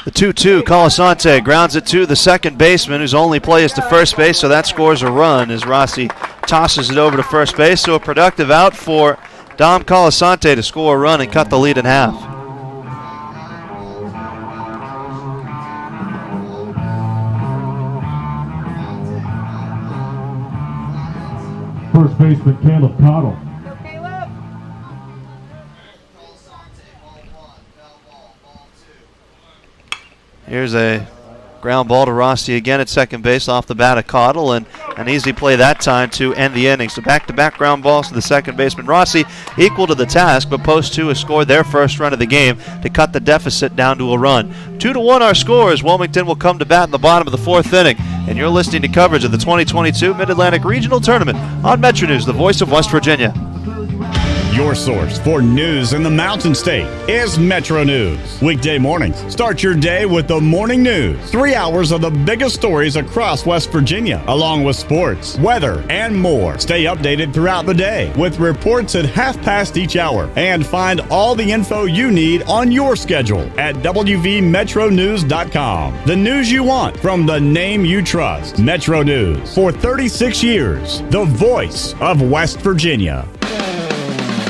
The 2-2, Colasante grounds it to the second baseman, whose only play is to first base, so that scores a run as Rossi tosses it over to first base. So a productive out for Dom Colasante to score a run and cut the lead in half. First baseman, Caleb Cottle. Here's a ground ball to Rossi again at second base off the bat of Cottle, and an easy play that time to end the inning. So back-to-back ground balls to the second baseman. Rossi equal to the task, but Post 2 has scored their first run of the game to cut the deficit down to a run. 2-1 our scores. Wilmington will come to bat in the bottom of the 4th inning. And you're listening to coverage of the 2022 Mid-Atlantic Regional Tournament on Metro News, the voice of West Virginia. Your source for news in the Mountain State is Metro News. Weekday mornings, start your day with the morning news. 3 hours of the biggest stories across West Virginia, along with sports, weather, and more. Stay updated throughout the day with reports at 1/2 each hour. And find all the info you need on your schedule at wvmetronews.com. The news you want from the name you trust. Metro News. For 36 years, the voice of West Virginia.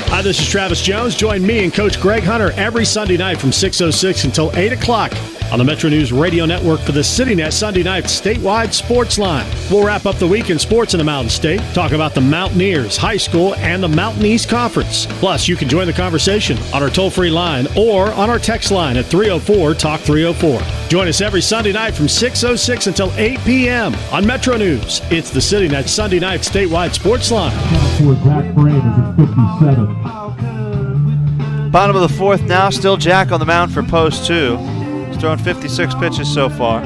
Hi, this is Travis Jones. Join me and Coach Greg Hunter every Sunday night from 6:06 until 8 o'clock on the Metro News Radio Network for the CityNet Sunday Night Statewide Sports Line. We'll wrap up the week in sports in the Mountain State, talk about the Mountaineers, high school, and the Mountain East Conference. Plus, you can join the conversation on our toll-free line or on our text line at 304-TALK-304. Join us every Sunday night from 6:06 until 8 p.m. on Metro News. It's the CityNet Sunday Night Statewide Sports Line. For Zach Frame is at 57. Bottom of the 4th now, still Jack on the mound for Post 2. He's thrown 56 pitches so far.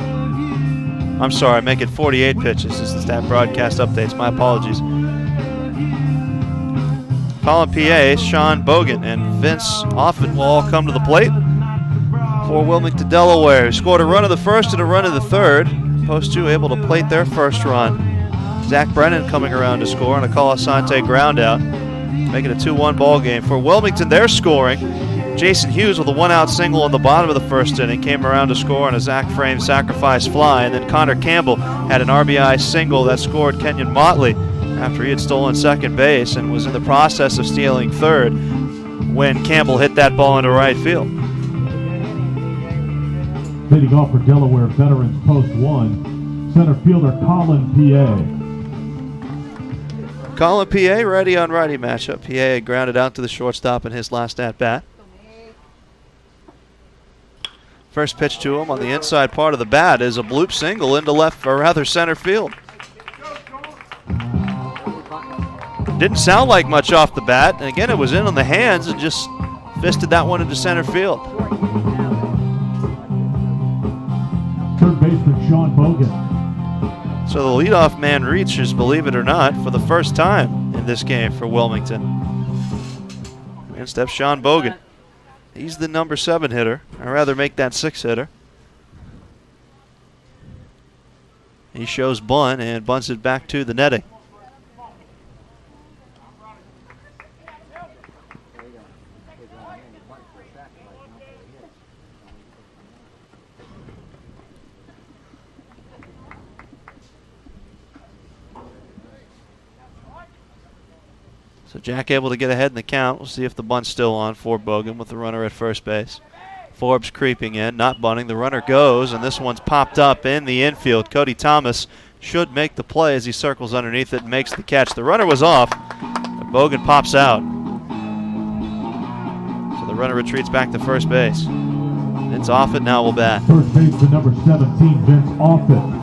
I'm sorry, make it 48 pitches as the stat broadcast updates. My apologies. Colin PA, Sean Bogan, and Vince Offit will all come to the plate for Wilmington, Delaware, who scored a run of the first and a run of the third. Post 2 able to plate their first run. Zach Brennan coming around to score on a Colasante ground out, making a 2-1 ball game. For Wilmington, they're scoring. Jason Hughes with a 1-out single in the bottom of the 1st inning came around to score on a Zach Frame sacrifice fly, and then Connor Campbell had an RBI single that scored Kenyon Motley after he had stolen second base and was in the process of stealing third when Campbell hit that ball into right field. Leading off for Delaware veterans Post 1, center fielder Colin PA. Colin PA, righty on righty matchup. PA had grounded out to the shortstop in his last at bat. First pitch to him on the inside part of the bat is a bloop single into left, or rather center field. Didn't sound like much off the bat, and again it was in on the hands and just fisted that one into center field. Third baseman Sean Bogan. So the leadoff man reaches, believe it or not, for the first time in this game for Wilmington. In steps Sean Bogan. He's the number 7 hitter. I'd rather make that 6 hitter. He shows bunt and bunts it back to the netting. So Jack able to get ahead in the count. We'll see if the bunt's still on for Bogan with the runner at first base. Forbes creeping in, not bunting. The runner goes, and this one's popped up in the infield. Cody Thomas should make the play as he circles underneath it and makes the catch. The runner was off, but Bogan pops out. So the runner retreats back to first base. Vince Offit now will bat. First baseman number 17, Vince Offit.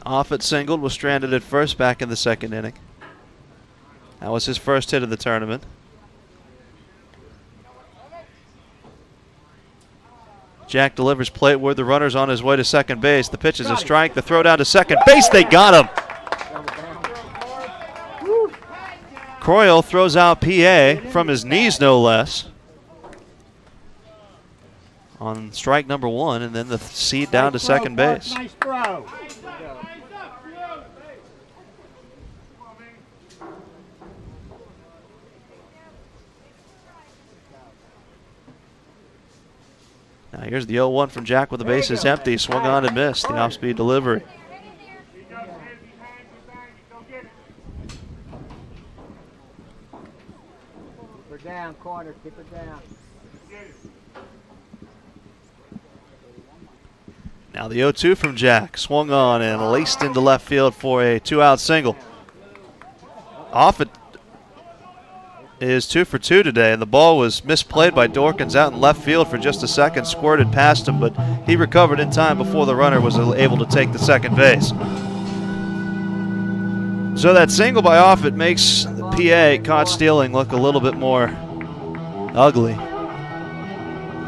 Offit singled, was stranded at first back in the second inning. That was his first hit of the tournament. Jack delivers plateward. The runner's on his way to second base. The pitch is a strike. The throw down to second base. They got him. Croyle throws out PA from his knees, no less, on strike number 1, and then the seed down to second base. Nice throw. Now here's the 0-1 from Jack with the bases empty. Swung on and missed. The off-speed delivery. Keep her down, corner. Keep her down. Now the 0-2 from Jack. Swung on and laced into left field for a 2-out single. Offit is 2 for 2 today, and the ball was misplayed by Dorkins out in left field for just a second, squirted past him, but he recovered in time before the runner was able to take the second base. So that single by Offit makes the PA caught stealing look a little bit more ugly.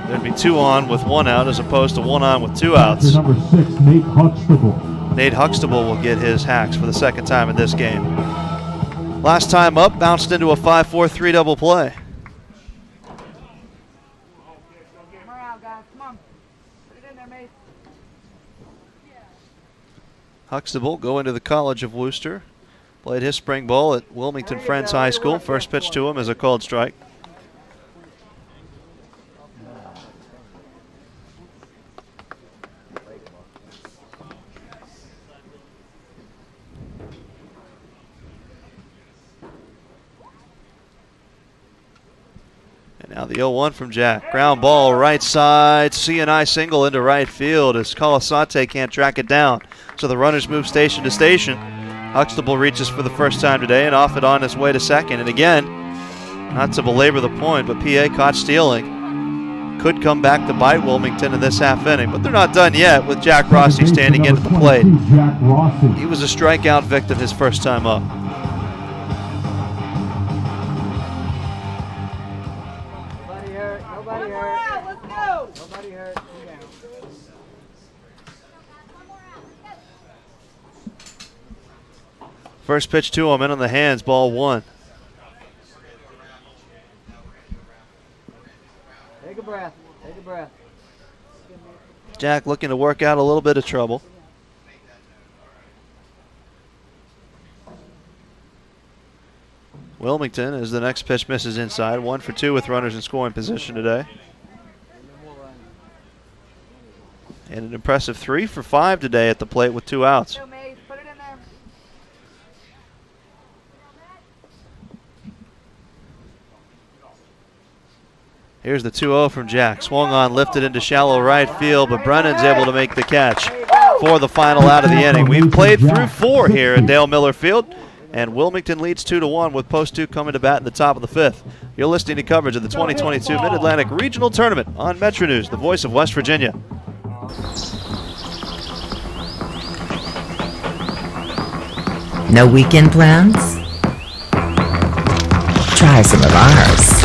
There'd be 2 on with 1 out as opposed to 1 on with 2 outs. Number 6, Nate Huxtable. Nate Huxtable will get his hacks for the second time in this game. Last time up, bounced into a 5-4-3 double play. Huxtable going to the College of Worcester. Played his spring ball at Wilmington Friends High School. First pitch to him is a called strike. Now the 0-1 from Jack. Ground ball right side. C&I single into right field as Colasante can't track it down. So the runners move station to station. Huxtable reaches for the first time today and off it on his way to second. And again, not to belabor the point, but PA caught stealing. Could come back to bite Wilmington in this half inning. But they're not done yet with Jack Rossi standing in at the plate. He was a strikeout victim his first time up. First pitch to him, in on the hands, ball 1. Take a breath. Take a breath. Jack looking to work out a little bit of trouble. Wilmington, as the next pitch misses inside. 1 for 2 with runners in scoring position today. And an impressive 3 for 5 today at the plate with 2 outs. Here's the 2-0 from Jack. Swung on, lifted into shallow right field, but Brennan's able to make the catch for the final out of the inning. We've played through 4 here at Dale Miller Field, and Wilmington leads 2-1 with post 2 coming to bat in the top of the 5th. You're listening to coverage of the 2022 Mid-Atlantic Regional Tournament on Metro News, the voice of West Virginia. No weekend plans? Try some of ours.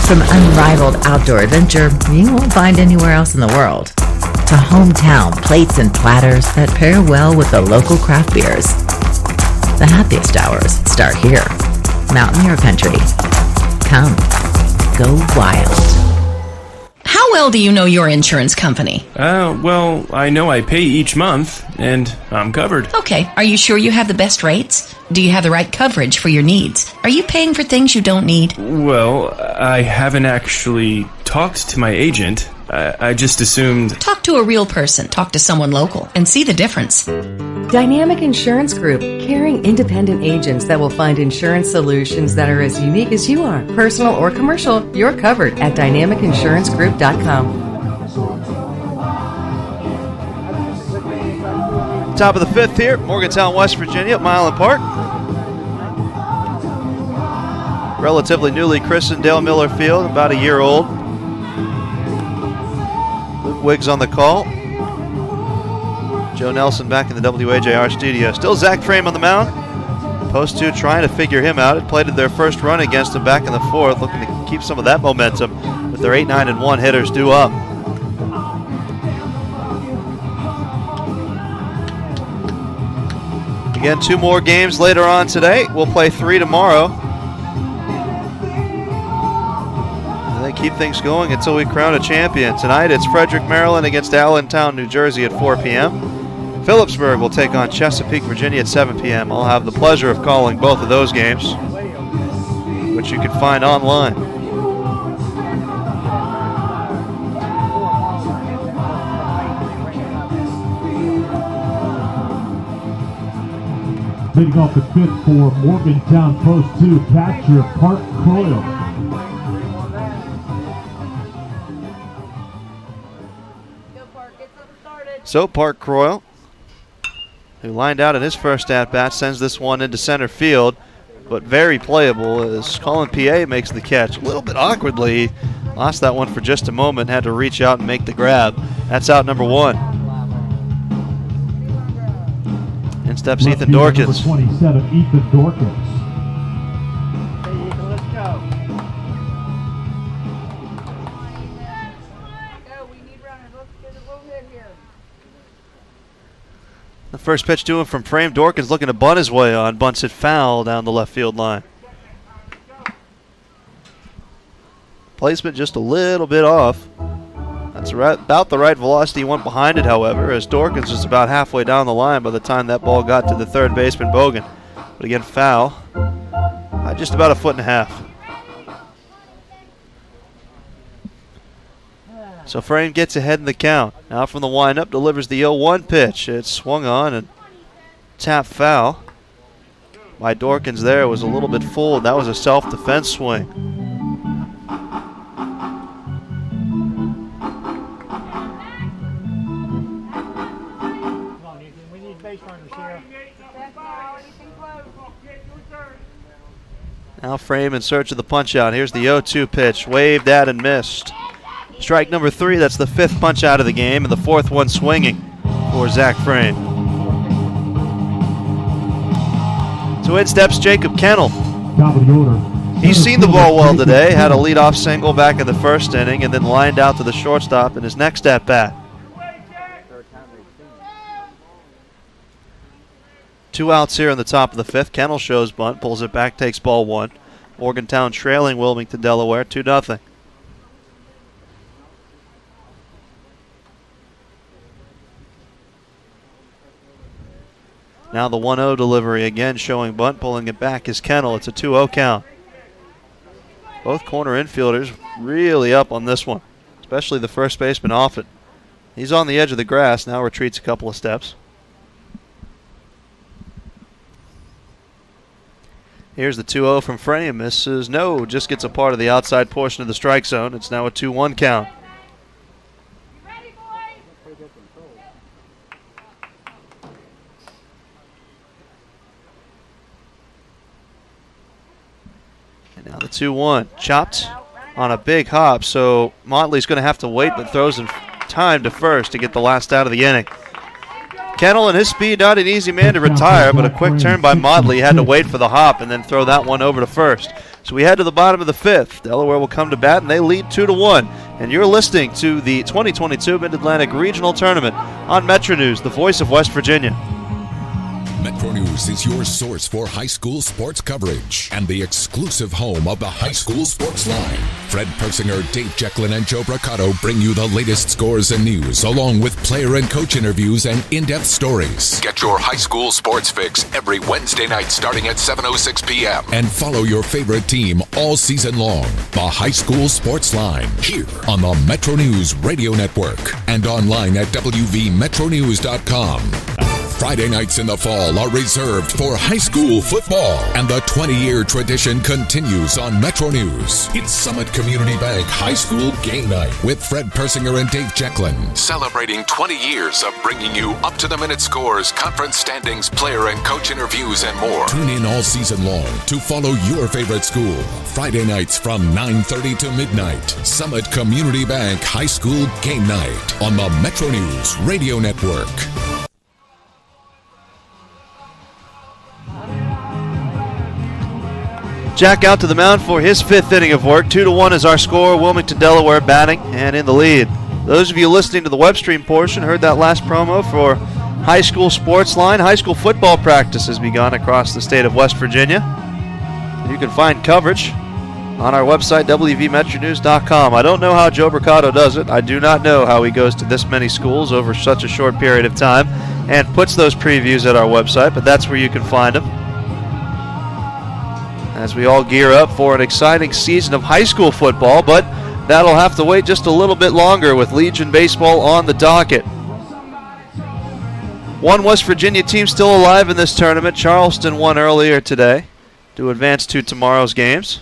Some unrivaled outdoor adventure you won't find anywhere else in the world. to hometown plates and platters that pair well with the local craft beers. The happiest hours start here. Mountaineer Country. Come, go wild. How well do you know your insurance company? Well, I know I pay each month, and I'm covered. Okay, are you sure you have the best rates? Do you have the right coverage for your needs? Are you paying for things you don't need? Well, I haven't actually talked to my agent. I just assumed... Talk to a real person. Talk to someone local and see the difference. Dynamic Insurance Group, caring independent agents that will find insurance solutions that are as unique as you are. Personal or commercial, you're covered at dynamicinsurancegroup.com. Top of the fifth here, Morgantown, West Virginia, at Milan Park. Relatively newly christened Dale Miller Field, about a year old. Luke Wiggs on the call. Joe Nelson back in the WAJR studio. Still Zach Frame on the mound. Post 2 trying to figure him out. It played their first run against him back in the fourth, looking to keep some of that momentum with their 8-9-1 hitters due up. Again, 2 more games later on today. We'll play 3 tomorrow. And then keep things going until we crown a champion. Tonight it's Frederick, Maryland against Allentown, New Jersey at 4 p.m. Phillipsburg will take on Chesapeake, Virginia at 7 p.m. I'll have the pleasure of calling both of those games, which you can find online. Leading off the fifth for Morgantown Post 2, catcher Park Croyle. So Park Croyle, who lined out in his first at-bat, sends this one into center field, but very playable as Colin P.A. makes the catch. A little bit awkwardly, he lost that one for just a moment, had to reach out and make the grab. That's out number 1. In steps Ethan Dorkins. Number 27, Ethan Dorkins. Hey, Ethan, let's go. The first pitch to him from Frame. Dorkins looking to bunt his way on. Bunts it foul down the left field line. Placement just a little bit off. That's right, about the right velocity. He went behind it, however, as Dorkins was about halfway down the line by the time that ball got to the third baseman, Bogan. But again, foul. Just about a foot and a half. So Frame gets ahead in the count. Now from the windup, delivers the 0-1 pitch. It's swung on and tapped foul by Dorkins there. It was a little bit full. That was a self-defense swing. We need base runners here. Now Frame in search of the punch out. Here's the 0-2 pitch. Waved at and missed. Strike number 3, that's the 5th punch out of the game, and the 4th one swinging for Zach Frame. So in steps Jacob Kennel. Top of the order. He's seen the ball well today, had a leadoff single back in the first inning, and then lined out to the shortstop in his next at-bat. 2 outs here in the top of the 5th. Kennel shows bunt, pulls it back, takes ball 1. Morgantown trailing Wilmington, Delaware, 2-0. Now the 1-0 delivery again showing bunt, pulling it back is Kennel. It's a 2-0 count. Both corner infielders really up on this one, especially the first baseman Offit. He's on the edge of the grass, now retreats a couple of steps. Here's the 2-0 from Frame. Misses, no, just gets a part of the outside portion of the strike zone. It's now a 2-1 count. And now the 2-1, chopped on a big hop, so Motley's going to have to wait, but throws in time to first to get the last out of the inning. Kennel and his speed, not an easy man to retire, but a quick turn by Motley. Had to wait for the hop and then throw that one over to first. So we head to the bottom of the 5th. Delaware will come to bat, and they lead 2-1. and you're listening to the 2022 Mid-Atlantic Regional Tournament on Metro News, the voice of West Virginia. Metro News is your source for high school sports coverage and the exclusive home of the high school sports line. Fred Persinger, Dave Jecklin, and Joe Braccato bring you the latest scores and news, along with player and coach interviews and in-depth stories. Get your high school sports fix every Wednesday night starting at 7:06 p.m. And follow your favorite team all season long. The High School Sports Line, here on the Metro News Radio Network and online at wvmetronews.com. Friday nights in the fall are reserved for high school football, and the 20-year tradition continues on Metro News. It's Summit Community Bank High School Game Night with Fred Persinger and Dave Jecklin, celebrating 20 years of bringing you up-to-the-minute scores, conference standings, player and coach interviews, and more. Tune in all season long to follow your favorite school. Friday nights from 9:30 to midnight. Summit Community Bank High School Game Night on the Metro News Radio Network. Jack out to the mound for his 5th inning of work. 2-1 is our score. Wilmington, Delaware batting and in the lead. Those of you listening to the web stream portion heard that last promo for High School Sports Line. High school football practice has begun across the state of West Virginia. You can find coverage on our website, wvmetronews.com. I don't know how Joe Braccato does it. I do not know how he goes to this many schools over such a short period of time and puts those previews at our website, but that's where you can find them. As we all gear up for an exciting season of high school football, but that'll have to wait just a little bit longer with Legion Baseball on the docket. One West Virginia team still alive in this tournament. Charleston won earlier today to advance to tomorrow's games.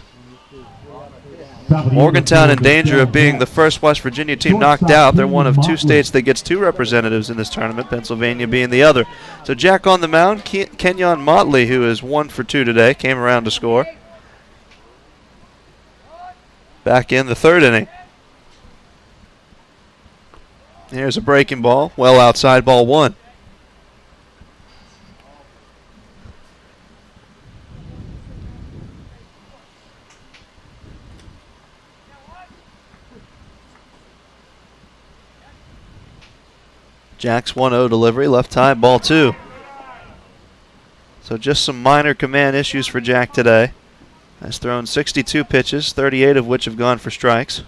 Morgantown in danger of being the first West Virginia team knocked out. They're one of 2 states that gets 2 representatives in this tournament, Pennsylvania being the other. So Jack on the mound, Kenyon Motley, who is 1 for 2 today, came around to score. Back in the 3rd inning. Here's a breaking ball, well outside, ball 1. Jack's 1-0 delivery, left high, ball 2. So just some minor command issues for Jack today. Has thrown 62 pitches, 38 of which have gone for strikes.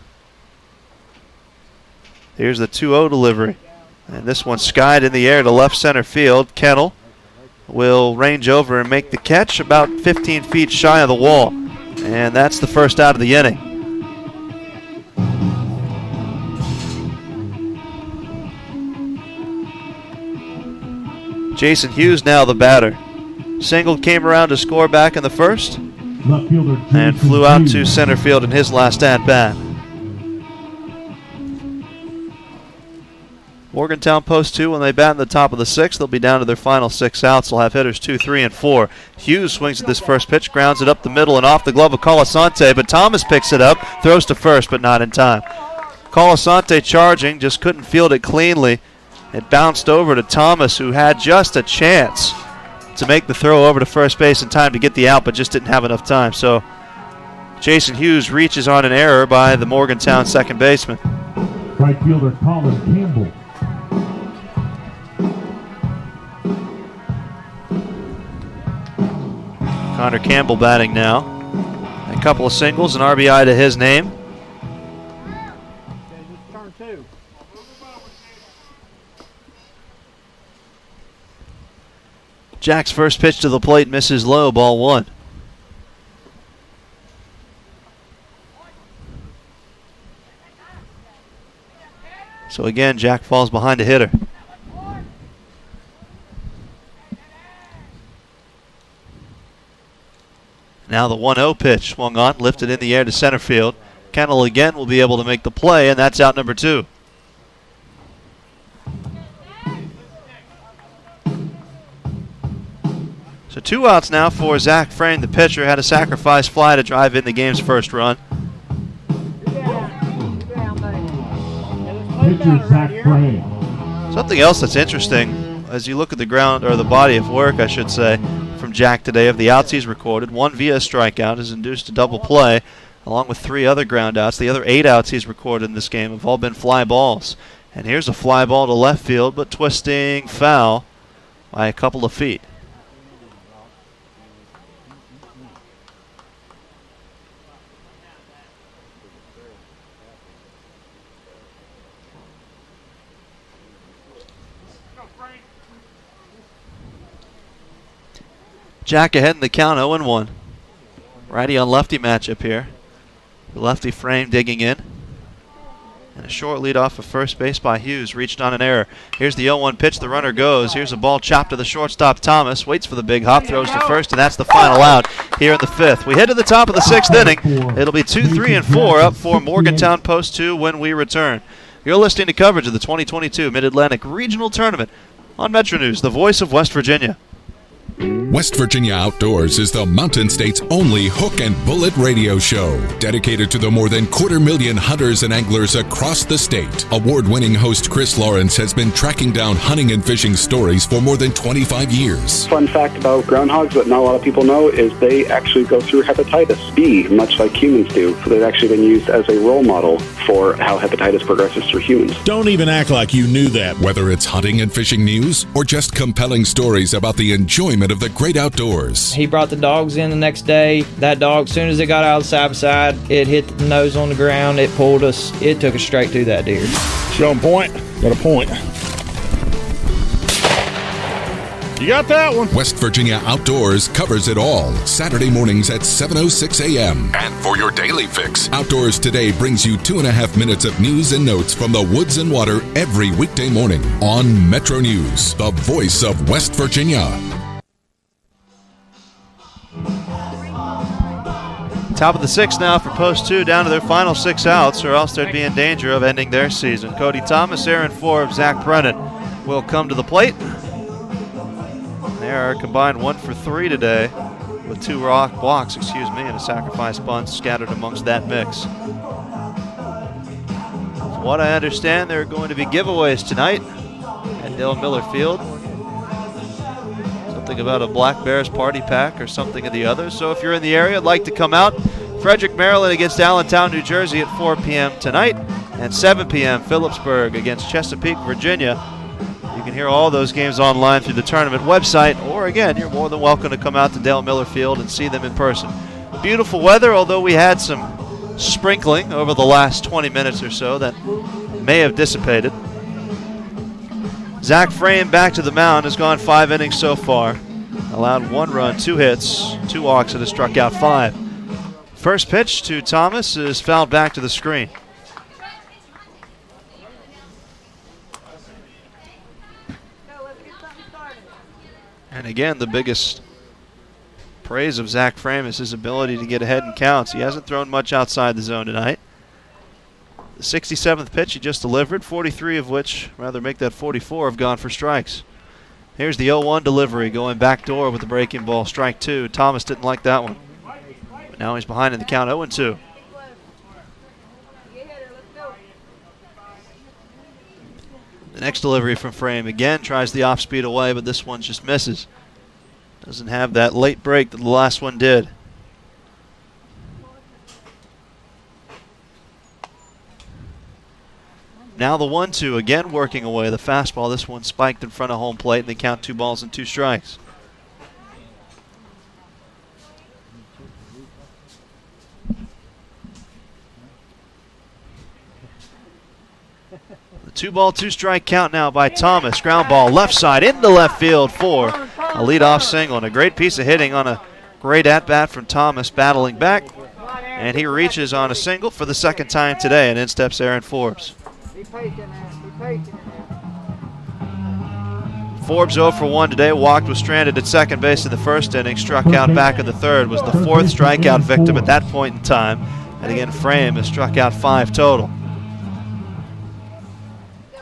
Here's the 2-0 delivery. And this one skied in the air to left center field. Kennel will range over and make the catch about 15 feet shy of the wall. And that's the first out of the inning. Jason Hughes now the batter. Single came around to score back in the first and flew out to center field in his last at-bat. Morgantown post 2 when they bat in the top of the 6th. They'll be down to their final 6 outs. They'll have hitters 2, 3, and 4. Hughes swings at this first pitch, grounds it up the middle and off the glove of Colasante, but Thomas picks it up, throws to first, but not in time. Colasante charging, just couldn't field it cleanly. It bounced over to Thomas, who had just a chance to make the throw over to first base in time to get the out, but just didn't have enough time. So Jason Hughes reaches on an error by the Morgantown second baseman. Right fielder Colin Campbell. Connor Campbell batting now. A couple of singles, an RBI to his name. Turn 2. Jack's first pitch to the plate misses low, ball 1. So again, Jack falls behind a hitter. Now the 1-0 pitch swung on, lifted in the air to center field. Kennel again will be able to make the play, and that's out number 2. So 2 outs now for Zach Frame, the pitcher. Had a sacrifice fly to drive in the game's first run. Pitcher Zach Frame. Something else that's interesting, as you look at the ground, or the body of work, I should say, from Jack today, of the outs he's recorded, 1 via strikeout has induced a double play. along with 3 other ground outs. The other 8 outs he's recorded in this game have all been fly balls. And here's a fly ball to left field, but twisting foul by a couple of feet. Jack ahead in the count, 0-1. Righty on lefty matchup here. The lefty frame digging in. And a short lead off of first base by Hughes, reached on an error. Here's the 0-1 pitch, the runner goes. Here's a ball chopped to the shortstop, Thomas. Waits for the big hop, throws to first, and that's the final out here in the 5th. We head to the top of the 6th inning. It'll be 2, 3, and 4 up for Morgantown Post 2 when we return. You're listening to coverage of the 2022 Mid-Atlantic Regional Tournament on Metro News, the voice of West Virginia. West Virginia Outdoors is the Mountain State's only hook and bullet radio show, dedicated to the more than 250,000 hunters and anglers across the state. Award-winning host Chris Lawrence has been tracking down hunting and fishing stories for more than 25 years. Fun fact about groundhogs that not a lot of people know is they actually go through hepatitis B, much like humans do. So they've actually been used as a role model for how hepatitis progresses through humans. Don't even act like you knew that. Whether it's hunting and fishing news or just compelling stories about the enjoyment of the great outdoors. He brought the dogs in the next day. That dog, as soon as it got out of the side, it hit the nose on the ground. It pulled us. It took us straight to that deer. Show 'em point. Got a point. You got that one. West Virginia Outdoors covers it all. Saturday mornings at 7:06 a.m. And for your daily fix, Outdoors Today brings you 2.5 minutes of news and notes from the woods and water every weekday morning on Metro News, the voice of West Virginia. Top of the 6th now for Post 2, down to their final 6 outs, or else they'd be in danger of ending their season. Cody Thomas, Aaron Forbes, Zach Brennan will come to the plate. They are combined 1 for 3 today, with 2 walks, and a sacrifice bunt scattered amongst that mix. From what I understand, there are going to be giveaways tonight at Dale Miller Field. Something about a Black Bears party pack or something of the other. So if you're in the area, I'd like to come out. Frederick, Maryland against Allentown, New Jersey at 4 p.m. tonight, and 7 p.m. Phillipsburg against Chesapeake, Virginia. You can hear all those games online through the tournament website, or again, you're more than welcome to come out to Dale Miller Field and see them in person. Beautiful weather, although we had some sprinkling over the last 20 minutes or so that may have dissipated. Zach Frame back to the mound, has gone 5 innings so far. Allowed 1 run, 2 hits, 2 walks, and has struck out 5. First pitch to Thomas is fouled back to the screen. And again, the biggest praise of Zach Frame is his ability to get ahead in counts. He hasn't thrown much outside the zone tonight. The 67th pitch he just delivered, 43 of which, rather make that 44, have gone for strikes. Here's the 0-1 delivery, going back door with the breaking ball, strike 2. Thomas didn't like that one. But now he's behind in the count, 0-2. The next delivery from Frame again tries the off-speed away, but this one just misses. Doesn't have that late break that the last one did. Now the 1-2 again working away. The fastball, this one spiked in front of home plate, and they count 2 balls and 2 strikes. The 2-ball, 2-strike count now by Thomas. Ground ball left side into left field for a leadoff single, and a great piece of hitting on a great at-bat from Thomas, battling back. And he reaches on a single for the 2nd time today, and in steps Aaron Forbes. Forbes 0 for 1 today, walked, was stranded at second base in the 1st inning, struck out back in the 3rd, was the 4th strikeout victim at that point in time. And again, Frame has struck out 5 total.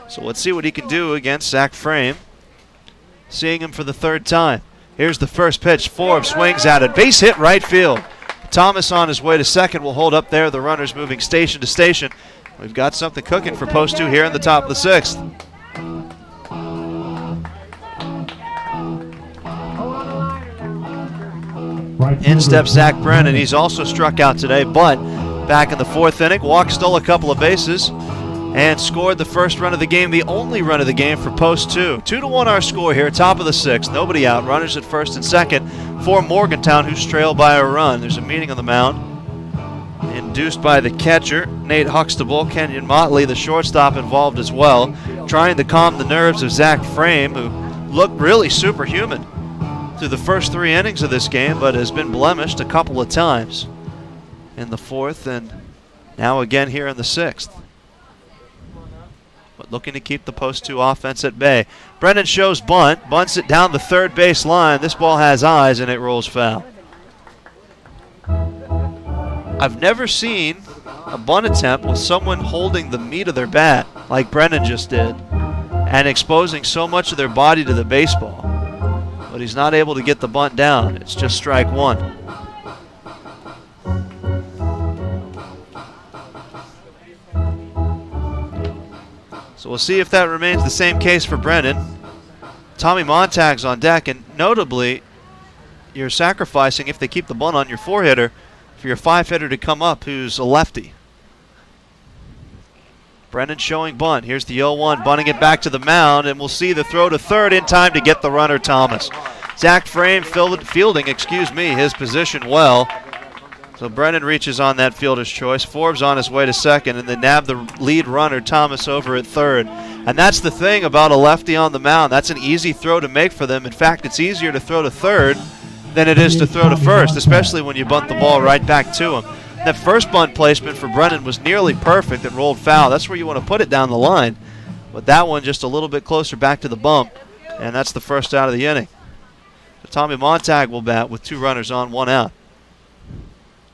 So let's see what he can do against Zach Frame. Seeing him for the 3rd time. Here's the first pitch. Forbes swings at it. Base hit right field. Thomas on his way to second will hold up there. The runners moving station to station. We've got something cooking for Post 2 here in the top of the 6th. In steps Zach Brennan. He's also struck out today, but back in the 4th inning. Walked, stole a couple of bases, and scored the first run of the game, the only run of the game for post 2. 2-1 our score here, top of the 6th. Nobody out. Runners at first and second for Morgantown, who's trailed by a run. There's a meeting on the mound, induced by the catcher, Nate Huxtable. Kenyon Motley, the shortstop, involved as well, trying to calm the nerves of Zach Frame, who looked really superhuman through the first 3 innings of this game, but has been blemished a couple of times in the 4th and now again here in the 6th. But looking to keep the post 2 offense at bay. Brennan shows bunt, bunts it down the third base line. This ball has eyes and it rolls foul. I've never seen a bunt attempt with someone holding the meat of their bat like Brennan just did and exposing so much of their body to the baseball. But he's not able to get the bunt down. It's just strike 1. So we'll see if that remains the same case for Brennan. Tommy Montag's on deck, and notably, you're sacrificing, if they keep the bunt on your 4-hitter, for your 5-hitter to come up, who's a lefty. Brennan showing bunt. Here's the 0-1, bunting it back to the mound, and we'll see the throw to third in time to get the runner, Thomas. Zach Frame fielding his position well. So Brennan reaches on that fielder's choice. Forbes on his way to second, and they nab the lead runner, Thomas, over at third. And that's the thing about a lefty on the mound. That's an easy throw to make for them. In fact, it's easier to throw to third than it is to throw to first, especially when you bunt the ball right back to him. That first bunt placement for Brennan was nearly perfect and rolled foul. That's where you want to put it down the line. But that one just a little bit closer back to the bump, and that's the first out of the inning. So Tommy Montag will bat with 2 runners on, 1 out.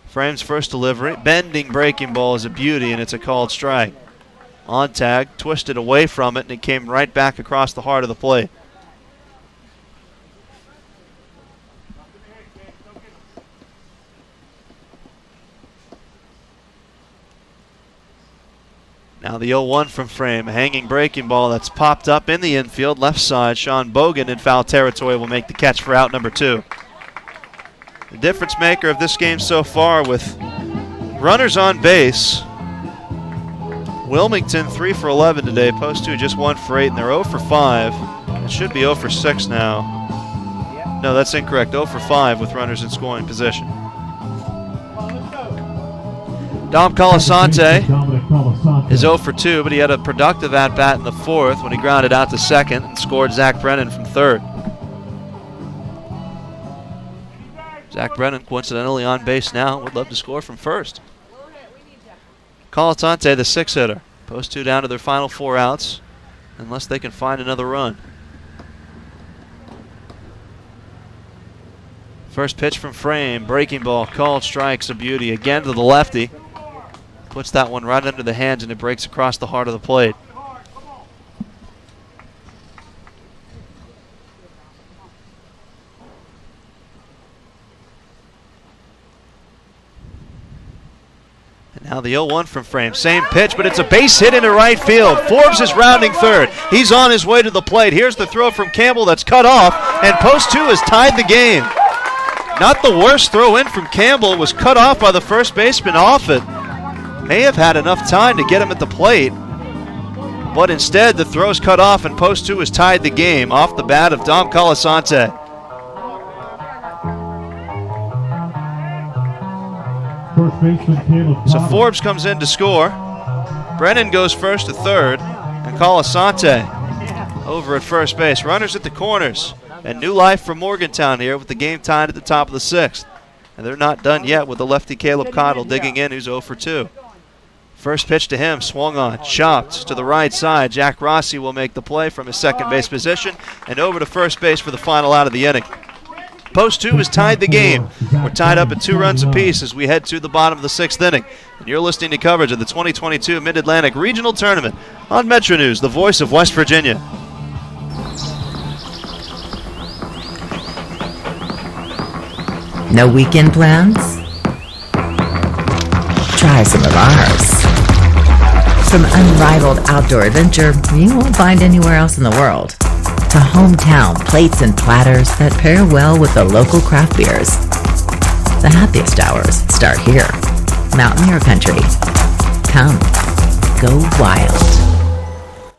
Frame's first delivery, bending breaking ball is a beauty, and it's a called strike. Montag twisted away from it, and it came right back across the heart of the plate. Now the 0-1 from Frame, a hanging breaking ball that's popped up in the infield, left side. Sean Bogan in foul territory will make the catch for out number 2. The difference maker of this game so far with runners on base. Wilmington 3 for 11 today. Post 2 just 1 for 8, and they're 0 for 5. It should be 0 for 6 now. No, that's incorrect. 0 for 5 with runners in scoring position. Dom Colasante is 0 for 2, but he had a productive at-bat in the 4th when he grounded out to second and scored Zach Brennan from third. Zach Brennan coincidentally on base now, would love to score from first. Colasante, the 6-hitter. Post 2 down to their final 4 outs, unless they can find another run. First pitch from Frame, breaking ball, called strikes, a beauty. Again to the lefty. Puts that one right under the hands, and it breaks across the heart of the plate. And now the 0-1 from Frame. Same pitch, but it's a base hit into right field. Forbes is rounding third. He's on his way to the plate. Here's the throw from Campbell that's cut off, and post 2 has tied the game. Not the worst throw in from Campbell. Was cut off by the first baseman off it. May have had enough time to get him at the plate, but instead the throw's cut off, and post 2 has tied the game off the bat of Dom Colasante. First baseman Caleb So Forbes comes in to score. Brennan goes first to third, and Colasante over at first base. Runners at the corners, and new life for Morgantown here with the game tied at the top of the 6th. And they're not done yet with the lefty Caleb Cottle digging in, who's 0 for 2. First pitch to him, swung on, chopped to the right side. Jack Rossi will make the play from his second base position and over to first base for the final out of the inning. Post 2 has tied the game. We're tied up at 2 runs apiece as we head to the bottom of the 6th inning. And you're listening to coverage of the 2022 Mid-Atlantic Regional Tournament on Metro News, the voice of West Virginia. No weekend plans? Try some of ours. From unrivaled outdoor adventure you won't find anywhere else in the world, to hometown plates and platters that pair well with the local craft beers. The happiest hours start here. Mountaineer Country. Come, go wild.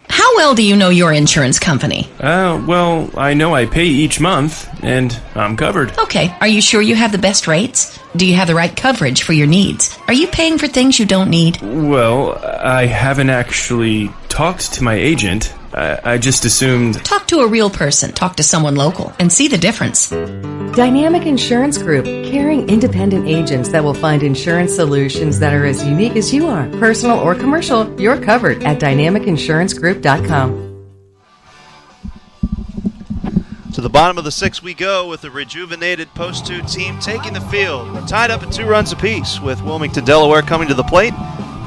How well do you know your insurance company? Well, I know I pay each month, and I'm covered. Okay, are you sure you have the best rates? Do you have the right coverage for your needs? Are you paying for things you don't need? Well, I haven't actually talked to my agent. I just assumed... Talk to a real person. Talk to someone local and see the difference. Dynamic Insurance Group, caring independent agents that will find insurance solutions that are as unique as you are. Personal or commercial, you're covered at dynamicinsurancegroup.com. To the bottom of the sixth we go with the rejuvenated Post 2 team taking the field. We're tied up at 2 runs apiece with Wilmington, Delaware coming to the plate.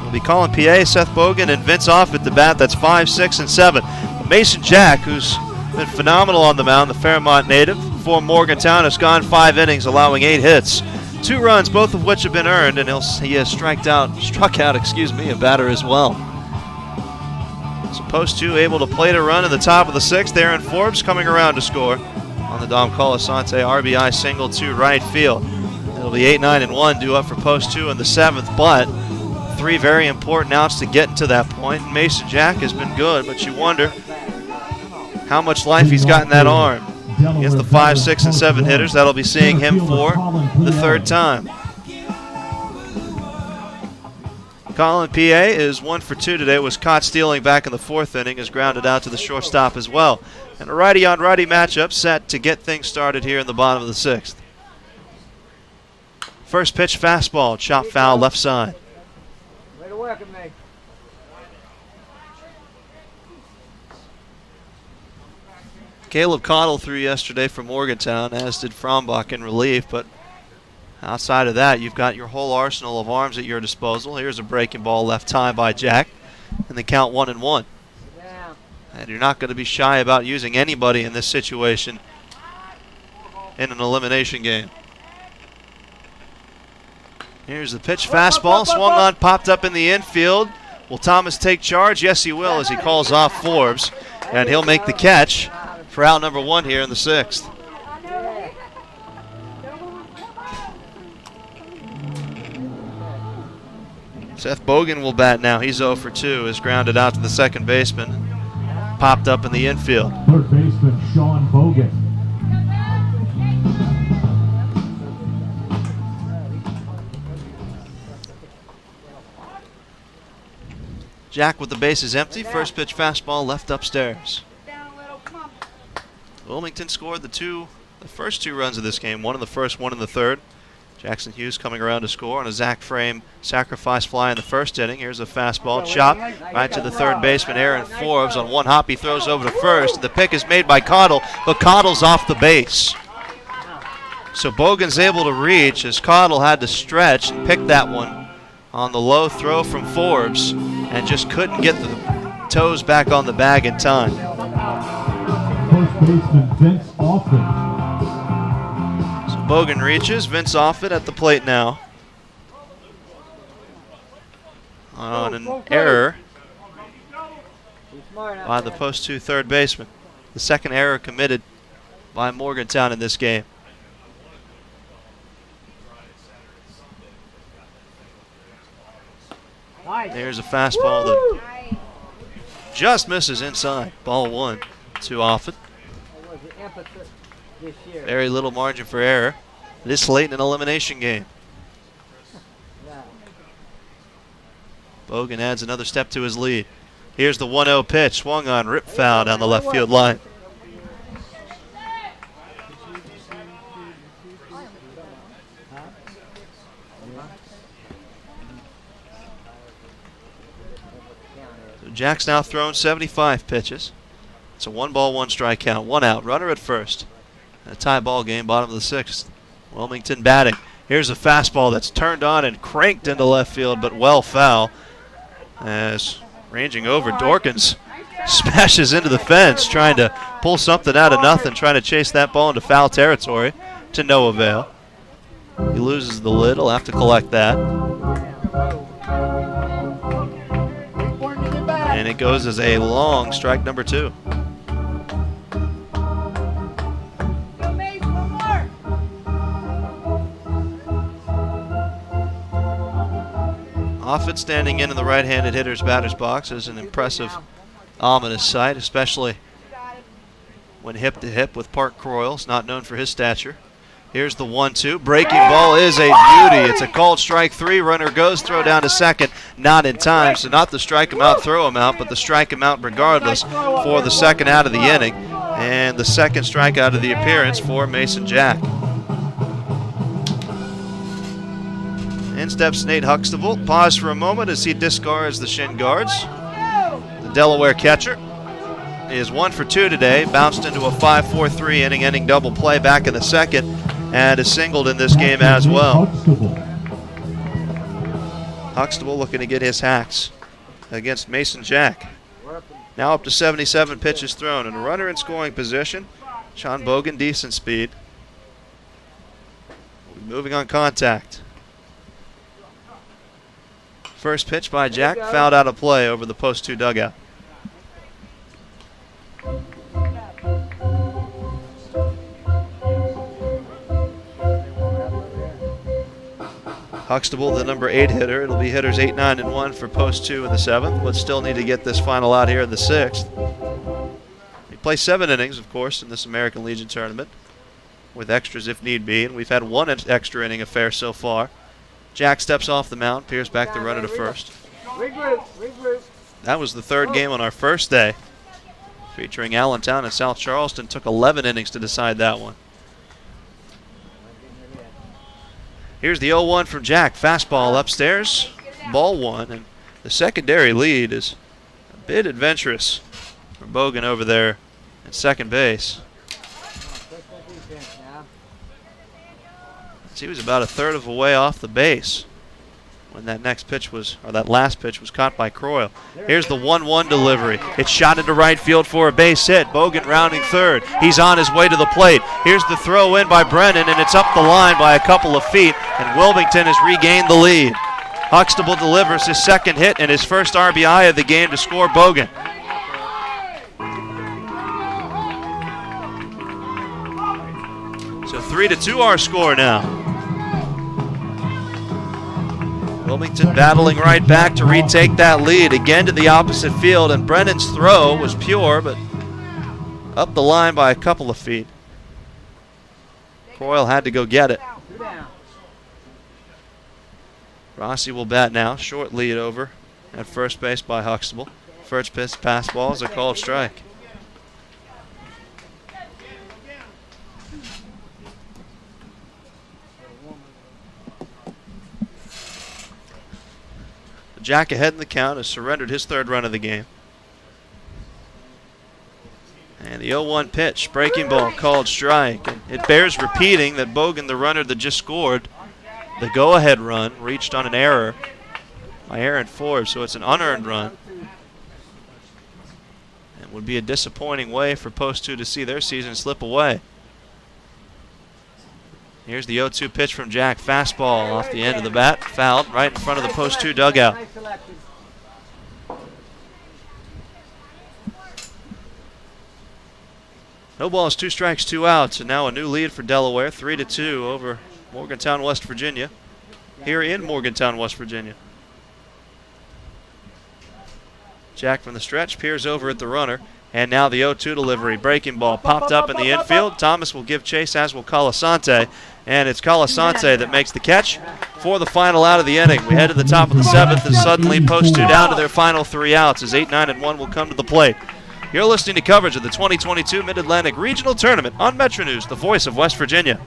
We'll be calling PA, Seth Bogan and Vince Off at the bat. That's 5, 6, and 7. Mason Jack, who's been phenomenal on the mound, the Fairmont native, for Morgantown, has gone 5 innings, allowing 8 hits. 2 runs, both of which have been earned, and he has struck out a batter as well. So Post 2 able to plate a run in the top of the 6th. Aaron Forbes coming around to score on the Dom Colasante RBI single to right field. It'll be 8, 9, and 1 due up for Post 2 in the 7th, but 3 very important outs to get to that point. Mason Jack has been good, but you wonder how much life he's got in that arm. Against the 5, 6, and 7 hitters, that'll be seeing him for the 3rd time. Colin PA is 1 for 2 today, was caught stealing back in the 4th inning, is grounded out to the shortstop as well. And a righty-on-righty matchup set to get things started here in the bottom of the 6th. First pitch fastball, chop foul left side. Way to work it, mate. Caleb Cottle threw yesterday for Morgantown, as did Frombach in relief, but outside of that, you've got your whole arsenal of arms at your disposal. Here's a breaking ball left time by Jack, and the count 1-1. And you're not going to be shy about using anybody in this situation in an elimination game. Here's the pitch fastball, swung on, popped up in the infield. Will Thomas take charge? Yes, he will, as he calls off Forbes, and he'll make the catch for out number 1 here in the 6th. Seth Bogan will bat now. He's 0 for 2, is grounded out to the second baseman. Popped up in the infield. Third baseman Sean Bogan. Jack with the bases empty. First pitch fastball left upstairs. Wilmington scored the first 2 runs of this game. 1 in the first, 1 in the 3rd. Jackson Hughes coming around to score on a Zach Frame sacrifice fly in the 1st inning. Here's a fastball chop right to the third baseman, Aaron Forbes. On one hop, he throws over to first. The pick is made by Cottle, but Cottle's off the base. So Bogan's able to reach as Cottle had to stretch and pick that one on the low throw from Forbes and just couldn't get the toes back on the bag in time. First baseman Vince Offit. Bogan reaches. Vince Offit at the plate now. On an error by the Post 2 third baseman. The second error committed by Morgantown in this game. There's a fastball that just misses inside. Ball 1 to Offit. Very little margin for error this late in an elimination game. Bogan adds another step to his lead. Here's the 1-0 pitch, swung on, rip foul down the left field line. So Jack's now thrown 75 pitches. It's a 1-ball, 1-strike count, 1 out, runner at first. A tie ball game, bottom of the 6th. Wilmington batting. Here's a fastball that's turned on and cranked into left field, but well foul. As ranging over, Dorkins smashes into the fence, trying to pull something out of nothing, trying to chase that ball into foul territory to no avail. He loses the lid. He'll have to collect that. And it goes as a long strike number 2. Often standing in the right-handed hitter's batter's box is an impressive, ominous sight, especially when hip-to-hip with Park Croyles, not known for his stature. Here's the 1-2. Breaking ball is a beauty. It's a called strike 3. Runner goes, throw down to second. Not in time, so not the strike him out, throw him out, but the strike him out regardless for the second out of the inning. And the second strikeout of the appearance for Mason Jack. In steps Nate Huxtable. Pause for a moment as he discards the shin guards. The Delaware catcher is 1 for 2 today. Bounced into a 5-4-3 inning double play back in the second and is singled in this game as well. Huxtable looking to get his hacks against Mason Jack. Now up to 77 pitches thrown and a runner in scoring position. Sean Bogan, decent speed. Moving on contact. First pitch by Jack, fouled out of play over the post 2 dugout. Huxtable, the number 8 hitter. It'll be hitters 8, 9, and 1 for post 2 in the 7th, but still need to get this final out here in the 6th. He plays 7 innings, of course, in this American Legion tournament, with extras if need be, and we've had 1 extra inning affair so far. Jack steps off the mound, peers back the runner to first. That was the 3rd game on our first day, featuring Allentown and South Charleston. Took 11 innings to decide that one. Here's the 0-1 from Jack. Fastball upstairs, ball 1, and the secondary lead is a bit adventurous for Bogan over there at second base. He was about a third of the way off the base when that next pitch was, or that last pitch was caught by Croyle. Here's the 1-1 delivery. It's shot into right field for a base hit. Bogan rounding third. He's on his way to the plate. Here's the throw in by Brennan, and it's up the line by a couple of feet, and Wilmington has regained the lead. Huxtable delivers his second hit and his first RBI of the game to score Bogan. So 3-2 our score now. Wilmington battling right back to retake that lead again to the opposite field, and Brennan's throw was pure, but up the line by a couple of feet. Croyle had to go get it. Rossi will bat now. Short lead over at first base by Huxtable. First pitch pass ball is a called strike. Jack ahead in the count has surrendered his 3rd run of the game. And the 0-1 pitch, breaking ball, called strike. And it bears repeating that Bogan, the runner that just scored the go-ahead run, reached on an error by Aaron Forbes, so it's an unearned run. And would be a disappointing way for Post 2 to see their season slip away. Here's the 0-2 pitch from Jack. Fastball off the end of the bat. Fouled right in front of the post 2 dugout. No balls, 2 strikes, 2 outs, and now a new lead for Delaware, 3-2 over Morgantown, West Virginia, here in Morgantown, West Virginia. Jack from the stretch, peers over at the runner, and now the 0-2 delivery. Breaking ball popped up in the infield. Thomas will give chase, as will Colasante, and it's Colasante that makes the catch for the final out of the inning. We head to the top of the 7th, and suddenly Post 2 down to their final 3 outs as 8, 9, and 1 will come to the plate. You're listening to coverage of the 2022 Mid-Atlantic Regional Tournament on Metro News, the voice of West Virginia.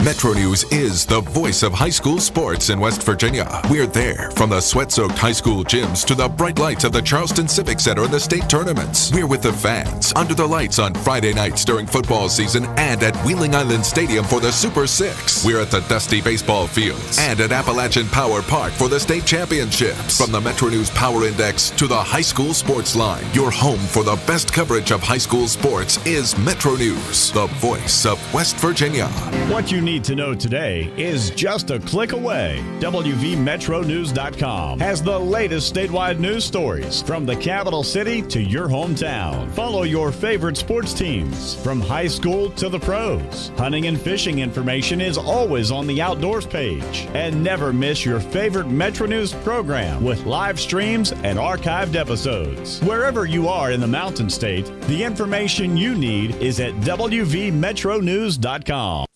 Metro News is the voice of high school sports in West Virginia. We're there from the sweat-soaked high school gyms to the bright lights of the Charleston Civic Center and the state tournaments. We're with the fans under the lights on Friday nights during football season and at Wheeling Island Stadium for the Super 6. We're at the Dusty Baseball Fields and at Appalachian Power Park for the state championships. From the Metro News Power Index to the High School Sports Line, your home for the best coverage of high school sports is Metro News, the voice of West Virginia. What you need need to know today is just a click away. WVMetroNews.com has the latest statewide news stories from the capital city to your hometown. Follow your favorite sports teams from high school to the pros. Hunting and fishing information is always on the outdoors page. And never miss your favorite Metro News program with live streams and archived episodes. Wherever you are in the Mountain State, the information you need is at WVMetroNews.com.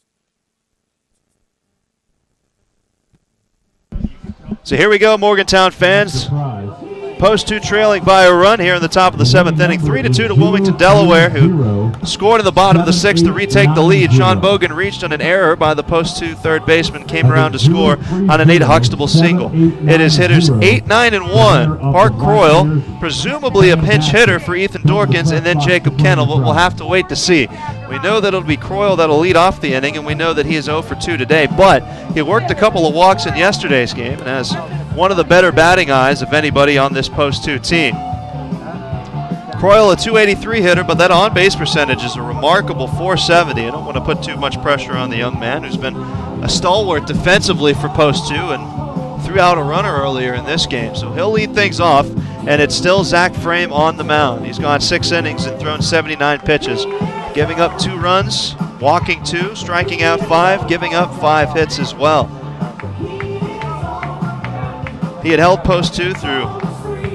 So here we go, Morgantown fans. Post 2 trailing by a run here in the top of the 7th inning. 3-2 to Wilmington, Delaware, who scored in the bottom of the 6th to retake the lead. Sean Bogan reached on an error by the post 2 third baseman, came around to score on a Nate Huxtable single. It is hitters 8, 9, and 1. Park Croyle, presumably a pinch hitter for Ethan Dorkins, and then Jacob Kennel, but we'll have to wait to see. We know that it'll be Croyle that'll lead off the inning, and we know that he is 0 for 2 today, but he worked a couple of walks in yesterday's game and has one of the better batting eyes of anybody on this post 2 team. Croyle, a .283 hitter, but that on-base percentage is a remarkable .470. I don't want to put too much pressure on the young man who's been a stalwart defensively for post 2 and threw out a runner earlier in this game. So he'll lead things off, and it's still Zach Frame on the mound. He's gone 6 innings and thrown 79 pitches, giving up 2 runs, walking 2, striking out 5, giving up 5 hits as well. He had held post 2 through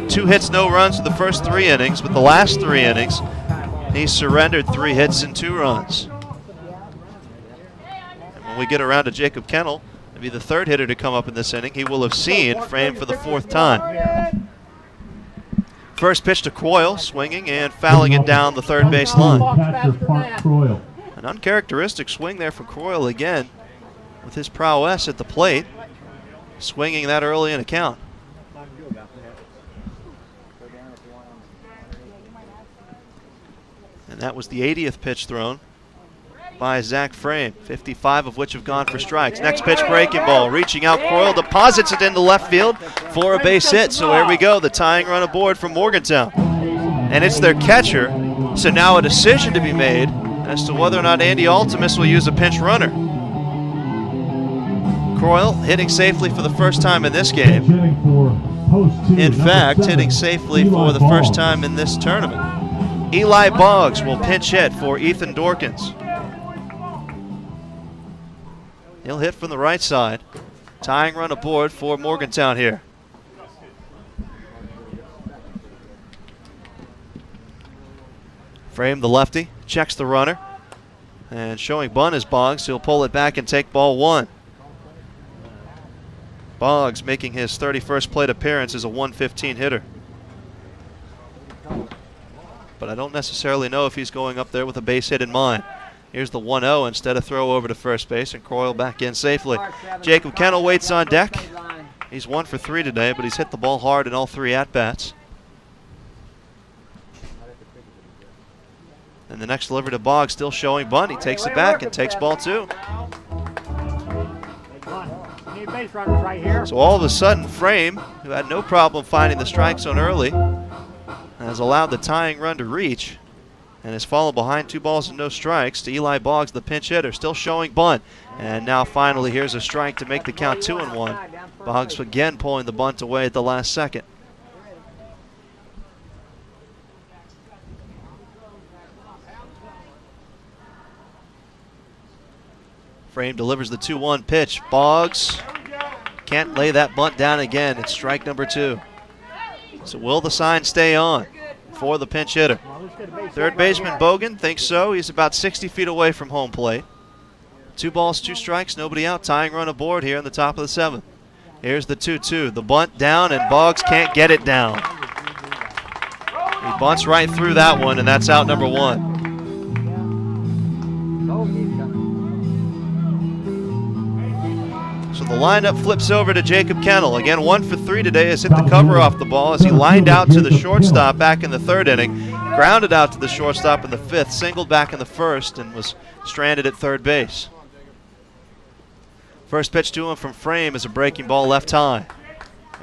2 hits, no runs for the first 3 innings, but the last 3 innings, he surrendered 3 hits and 2 runs. And when we get around to Jacob Kennel, maybe the 3rd hitter to come up in this inning, he will have seen Frame for the 4th time. First pitch to Croyle, swinging and fouling it down the third base line. An uncharacteristic swing there from Croyle again with his prowess at the plate. Swinging that early in a count. And that was the 80th pitch thrown by Zach Frame, 55 of which have gone for strikes. Next pitch, breaking ball, reaching out, Croyle deposits it into left field for a base hit. So here we go, the tying run aboard from Morgantown. And it's their catcher, so now a decision to be made as to whether or not Andy Altimus will use a pinch runner. Croyle hitting safely for the first time in this game. In fact, hitting safely for the first time in this tournament. Eli Boggs will pinch hit for Ethan Dorkins. He'll hit from the right side. Tying run aboard for Morgantown here. Frame, the lefty, checks the runner. And showing bunt is Boggs. He'll pull it back and take ball 1. Boggs making his 31st plate appearance as a .115 hitter. But I don't necessarily know if he's going up there with a base hit in mind. Here's the 1-0 instead of throw over to first base, and Croyle back in safely. Jacob Kennel waits on deck. He's 1 for 3 today, but he's hit the ball hard in all 3 at-bats. And the next delivery to Boggs, still showing bunt. He takes it back and takes ball 2. So all of a sudden, Frame, who had no problem finding the strike zone early, has allowed the tying run to reach and has fallen behind 2 balls and no strikes to Eli Boggs, the pinch hitter, still showing bunt. And now finally here's a strike to make the count 2-1. Boggs again pulling the bunt away at the last second. Frame delivers the 2-1 pitch. Boggs can't lay that bunt down again. It's strike number 2. So will the sign stay on for the pinch hitter? Third baseman Bogan thinks so. He's about 60 feet away from home plate. 2 balls, 2 strikes, nobody out. Tying run aboard here in the top of the 7th. Here's the 2-2. The bunt down, and Boggs can't get it down. He bunts right through that one, and that's out number 1. So the lineup flips over to Jacob Kennel. Again, 1 for 3 today, has hit the cover off the ball as he lined out to the shortstop back in the 3rd inning, grounded out to the shortstop in the 5th, singled back in the 1st, and was stranded at 3rd base. First pitch to him from Frame is a breaking ball left high.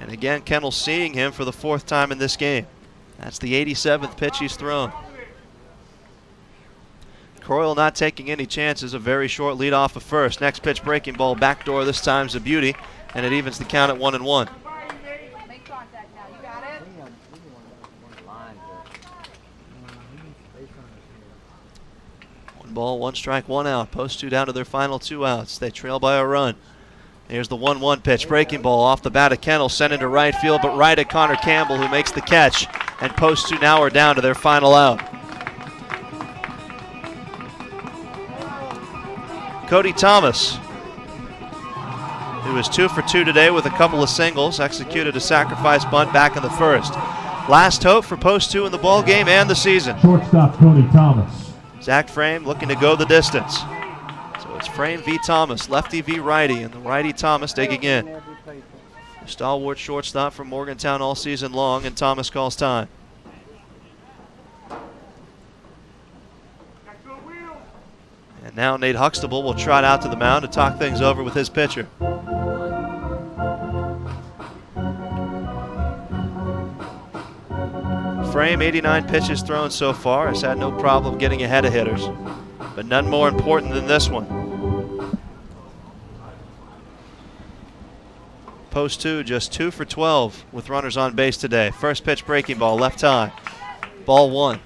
And again, Kennel seeing him for the 4th time in this game. That's the 87th pitch he's thrown. Croyle not taking any chances. A very short lead off of first. Next pitch, breaking ball, backdoor. This time's a beauty, and it evens the count at 1-1. One ball, one strike, one out. Post 2 down to their final 2 outs. They trail by a run. Here's the 1-1 pitch. Breaking ball off the bat of Kennel, sent into right field, but right at Connor Campbell, who makes the catch. And Post 2 now are down to their final out. Cody Thomas, who was 2 for 2 today with a couple of singles, executed a sacrifice bunt back in the first. Last hope for Post 2 in the ball game and the season. Shortstop Cody Thomas. Zach Frame looking to go the distance. So it's Frame v. Thomas, lefty v. righty, and the righty Thomas digging in. The stalwart shortstop from Morgantown all season long, and Thomas calls time. And now Nate Huxtable will trot out to the mound to talk things over with his pitcher. Frame, 89 pitches thrown so far, has had no problem getting ahead of hitters, but none more important than this one. Post 2 just 2 for 12 with runners on base today. First pitch, breaking ball, left high. Ball 1.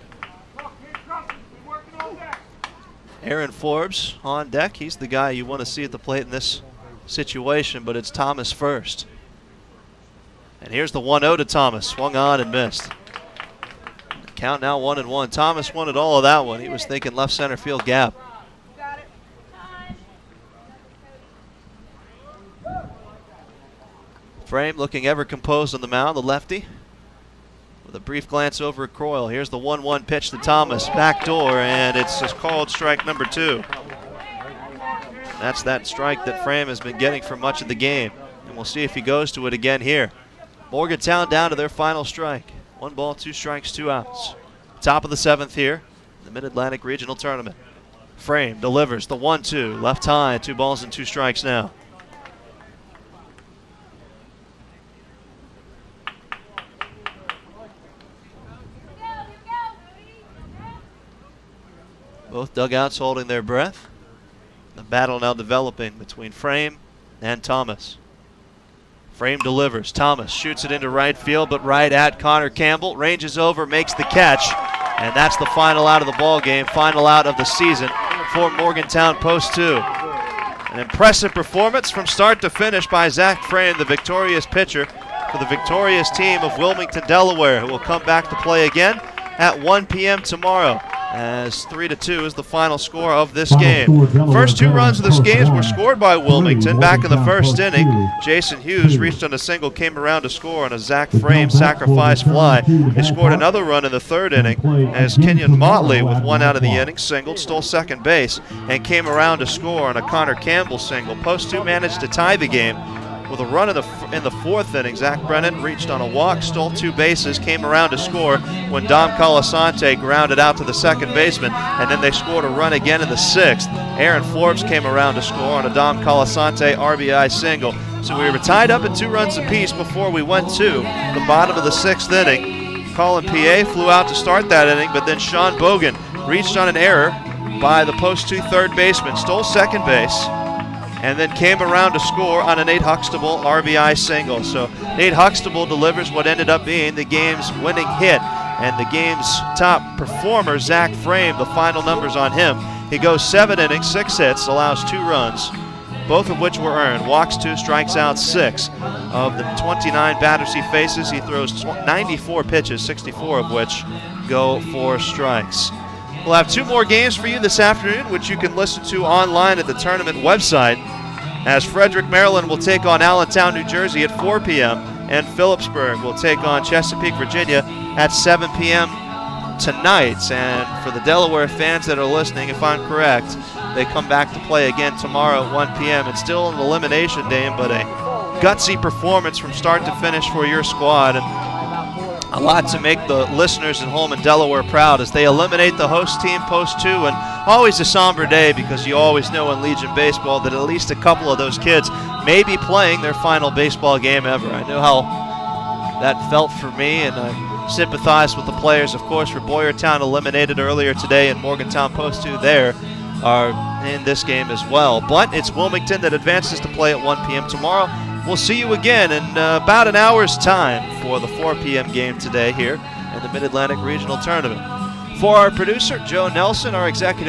Aaron Forbes on deck. He's the guy you want to see at the plate in this situation, but it's Thomas first. And here's the 1-0 to Thomas. Swung on and missed. Count now 1-1. Thomas wanted all of that one. He was thinking left center field gap. Frame looking ever composed on the mound, the lefty. With a brief glance over at Croyle. Here's the 1-1 pitch to Thomas. Backdoor, and it's just called strike number 2. That's that strike that Frame has been getting for much of the game. And we'll see if he goes to it again here. Morgantown down to their final strike. 1 ball, 2 strikes, 2 outs. Top of the 7th here, the Mid-Atlantic Regional Tournament. Frame delivers the 1-2, left high, 2 balls and 2 strikes now. Both dugouts holding their breath. The battle now developing between Frame and Thomas. Frame delivers. Thomas shoots it into right field, but right at Connor Campbell. Ranges over, makes the catch, and that's the final out of the ball game, final out of the season for Morgantown Post 2. An impressive performance from start to finish by Zach Frame, the victorious pitcher for the victorious team of Wilmington, Delaware, who will come back to play again at 1 p.m. tomorrow, as 3-2 is the final score of this game. First 2 runs of this game were scored by Wilmington back in the first inning. Jason Hughes reached on a single, came around to score on a Zach Frame sacrifice fly. They scored another run in the 3rd inning as Kenyon Motley, with 1 out of the inning, singled, stole second base, and came around to score on a Connor Campbell single. Post 2 managed to tie the game with a run in the 4th inning. Zach Brennan reached on a walk, stole 2 bases, came around to score when Dom Colasante grounded out to the second baseman, and then they scored a run again in the 6th. Aaron Forbes came around to score on a Dom Colasante RBI single. So we were tied up at 2 runs apiece before we went to the bottom of the 6th inning. Colin P.A. flew out to start that inning, but then Sean Bogan reached on an error by the Post 2 third baseman, stole second base, and then came around to score on a Nate Huxtable RBI single. So Nate Huxtable delivers what ended up being the game's winning hit, and the game's top performer, Zach Frame, the final numbers on him. He goes 7 innings, 6 hits, allows 2 runs, both of which were earned. Walks 2, strikes out 6. Of the 29 batters he faces, he throws 94 pitches, 64 of which go for strikes. We'll have 2 more games for you this afternoon, which you can listen to online at the tournament website, as Frederick, Maryland will take on Allentown, New Jersey at 4 p.m., and Phillipsburg will take on Chesapeake, Virginia at 7 p.m. tonight. And for the Delaware fans that are listening, if I'm correct, they come back to play again tomorrow at 1 p.m. It's still an elimination game, but a gutsy performance from start to finish for your squad. And a lot to make the listeners at home in Delaware proud as they eliminate the host team, Post 2, and always a somber day because you always know in Legion baseball that at least a couple of those kids may be playing their final baseball game ever. I know how that felt for me, and I sympathize with the players, of course, for Boyertown eliminated earlier today, and Morgantown Post 2 there are in this game as well. But it's Wilmington that advances to play at 1 p.m. tomorrow. We'll see you again in about an hour's time for the 4 p.m. game today here in the Mid-Atlantic Regional Tournament. For our producer, Joe Nelson, our executive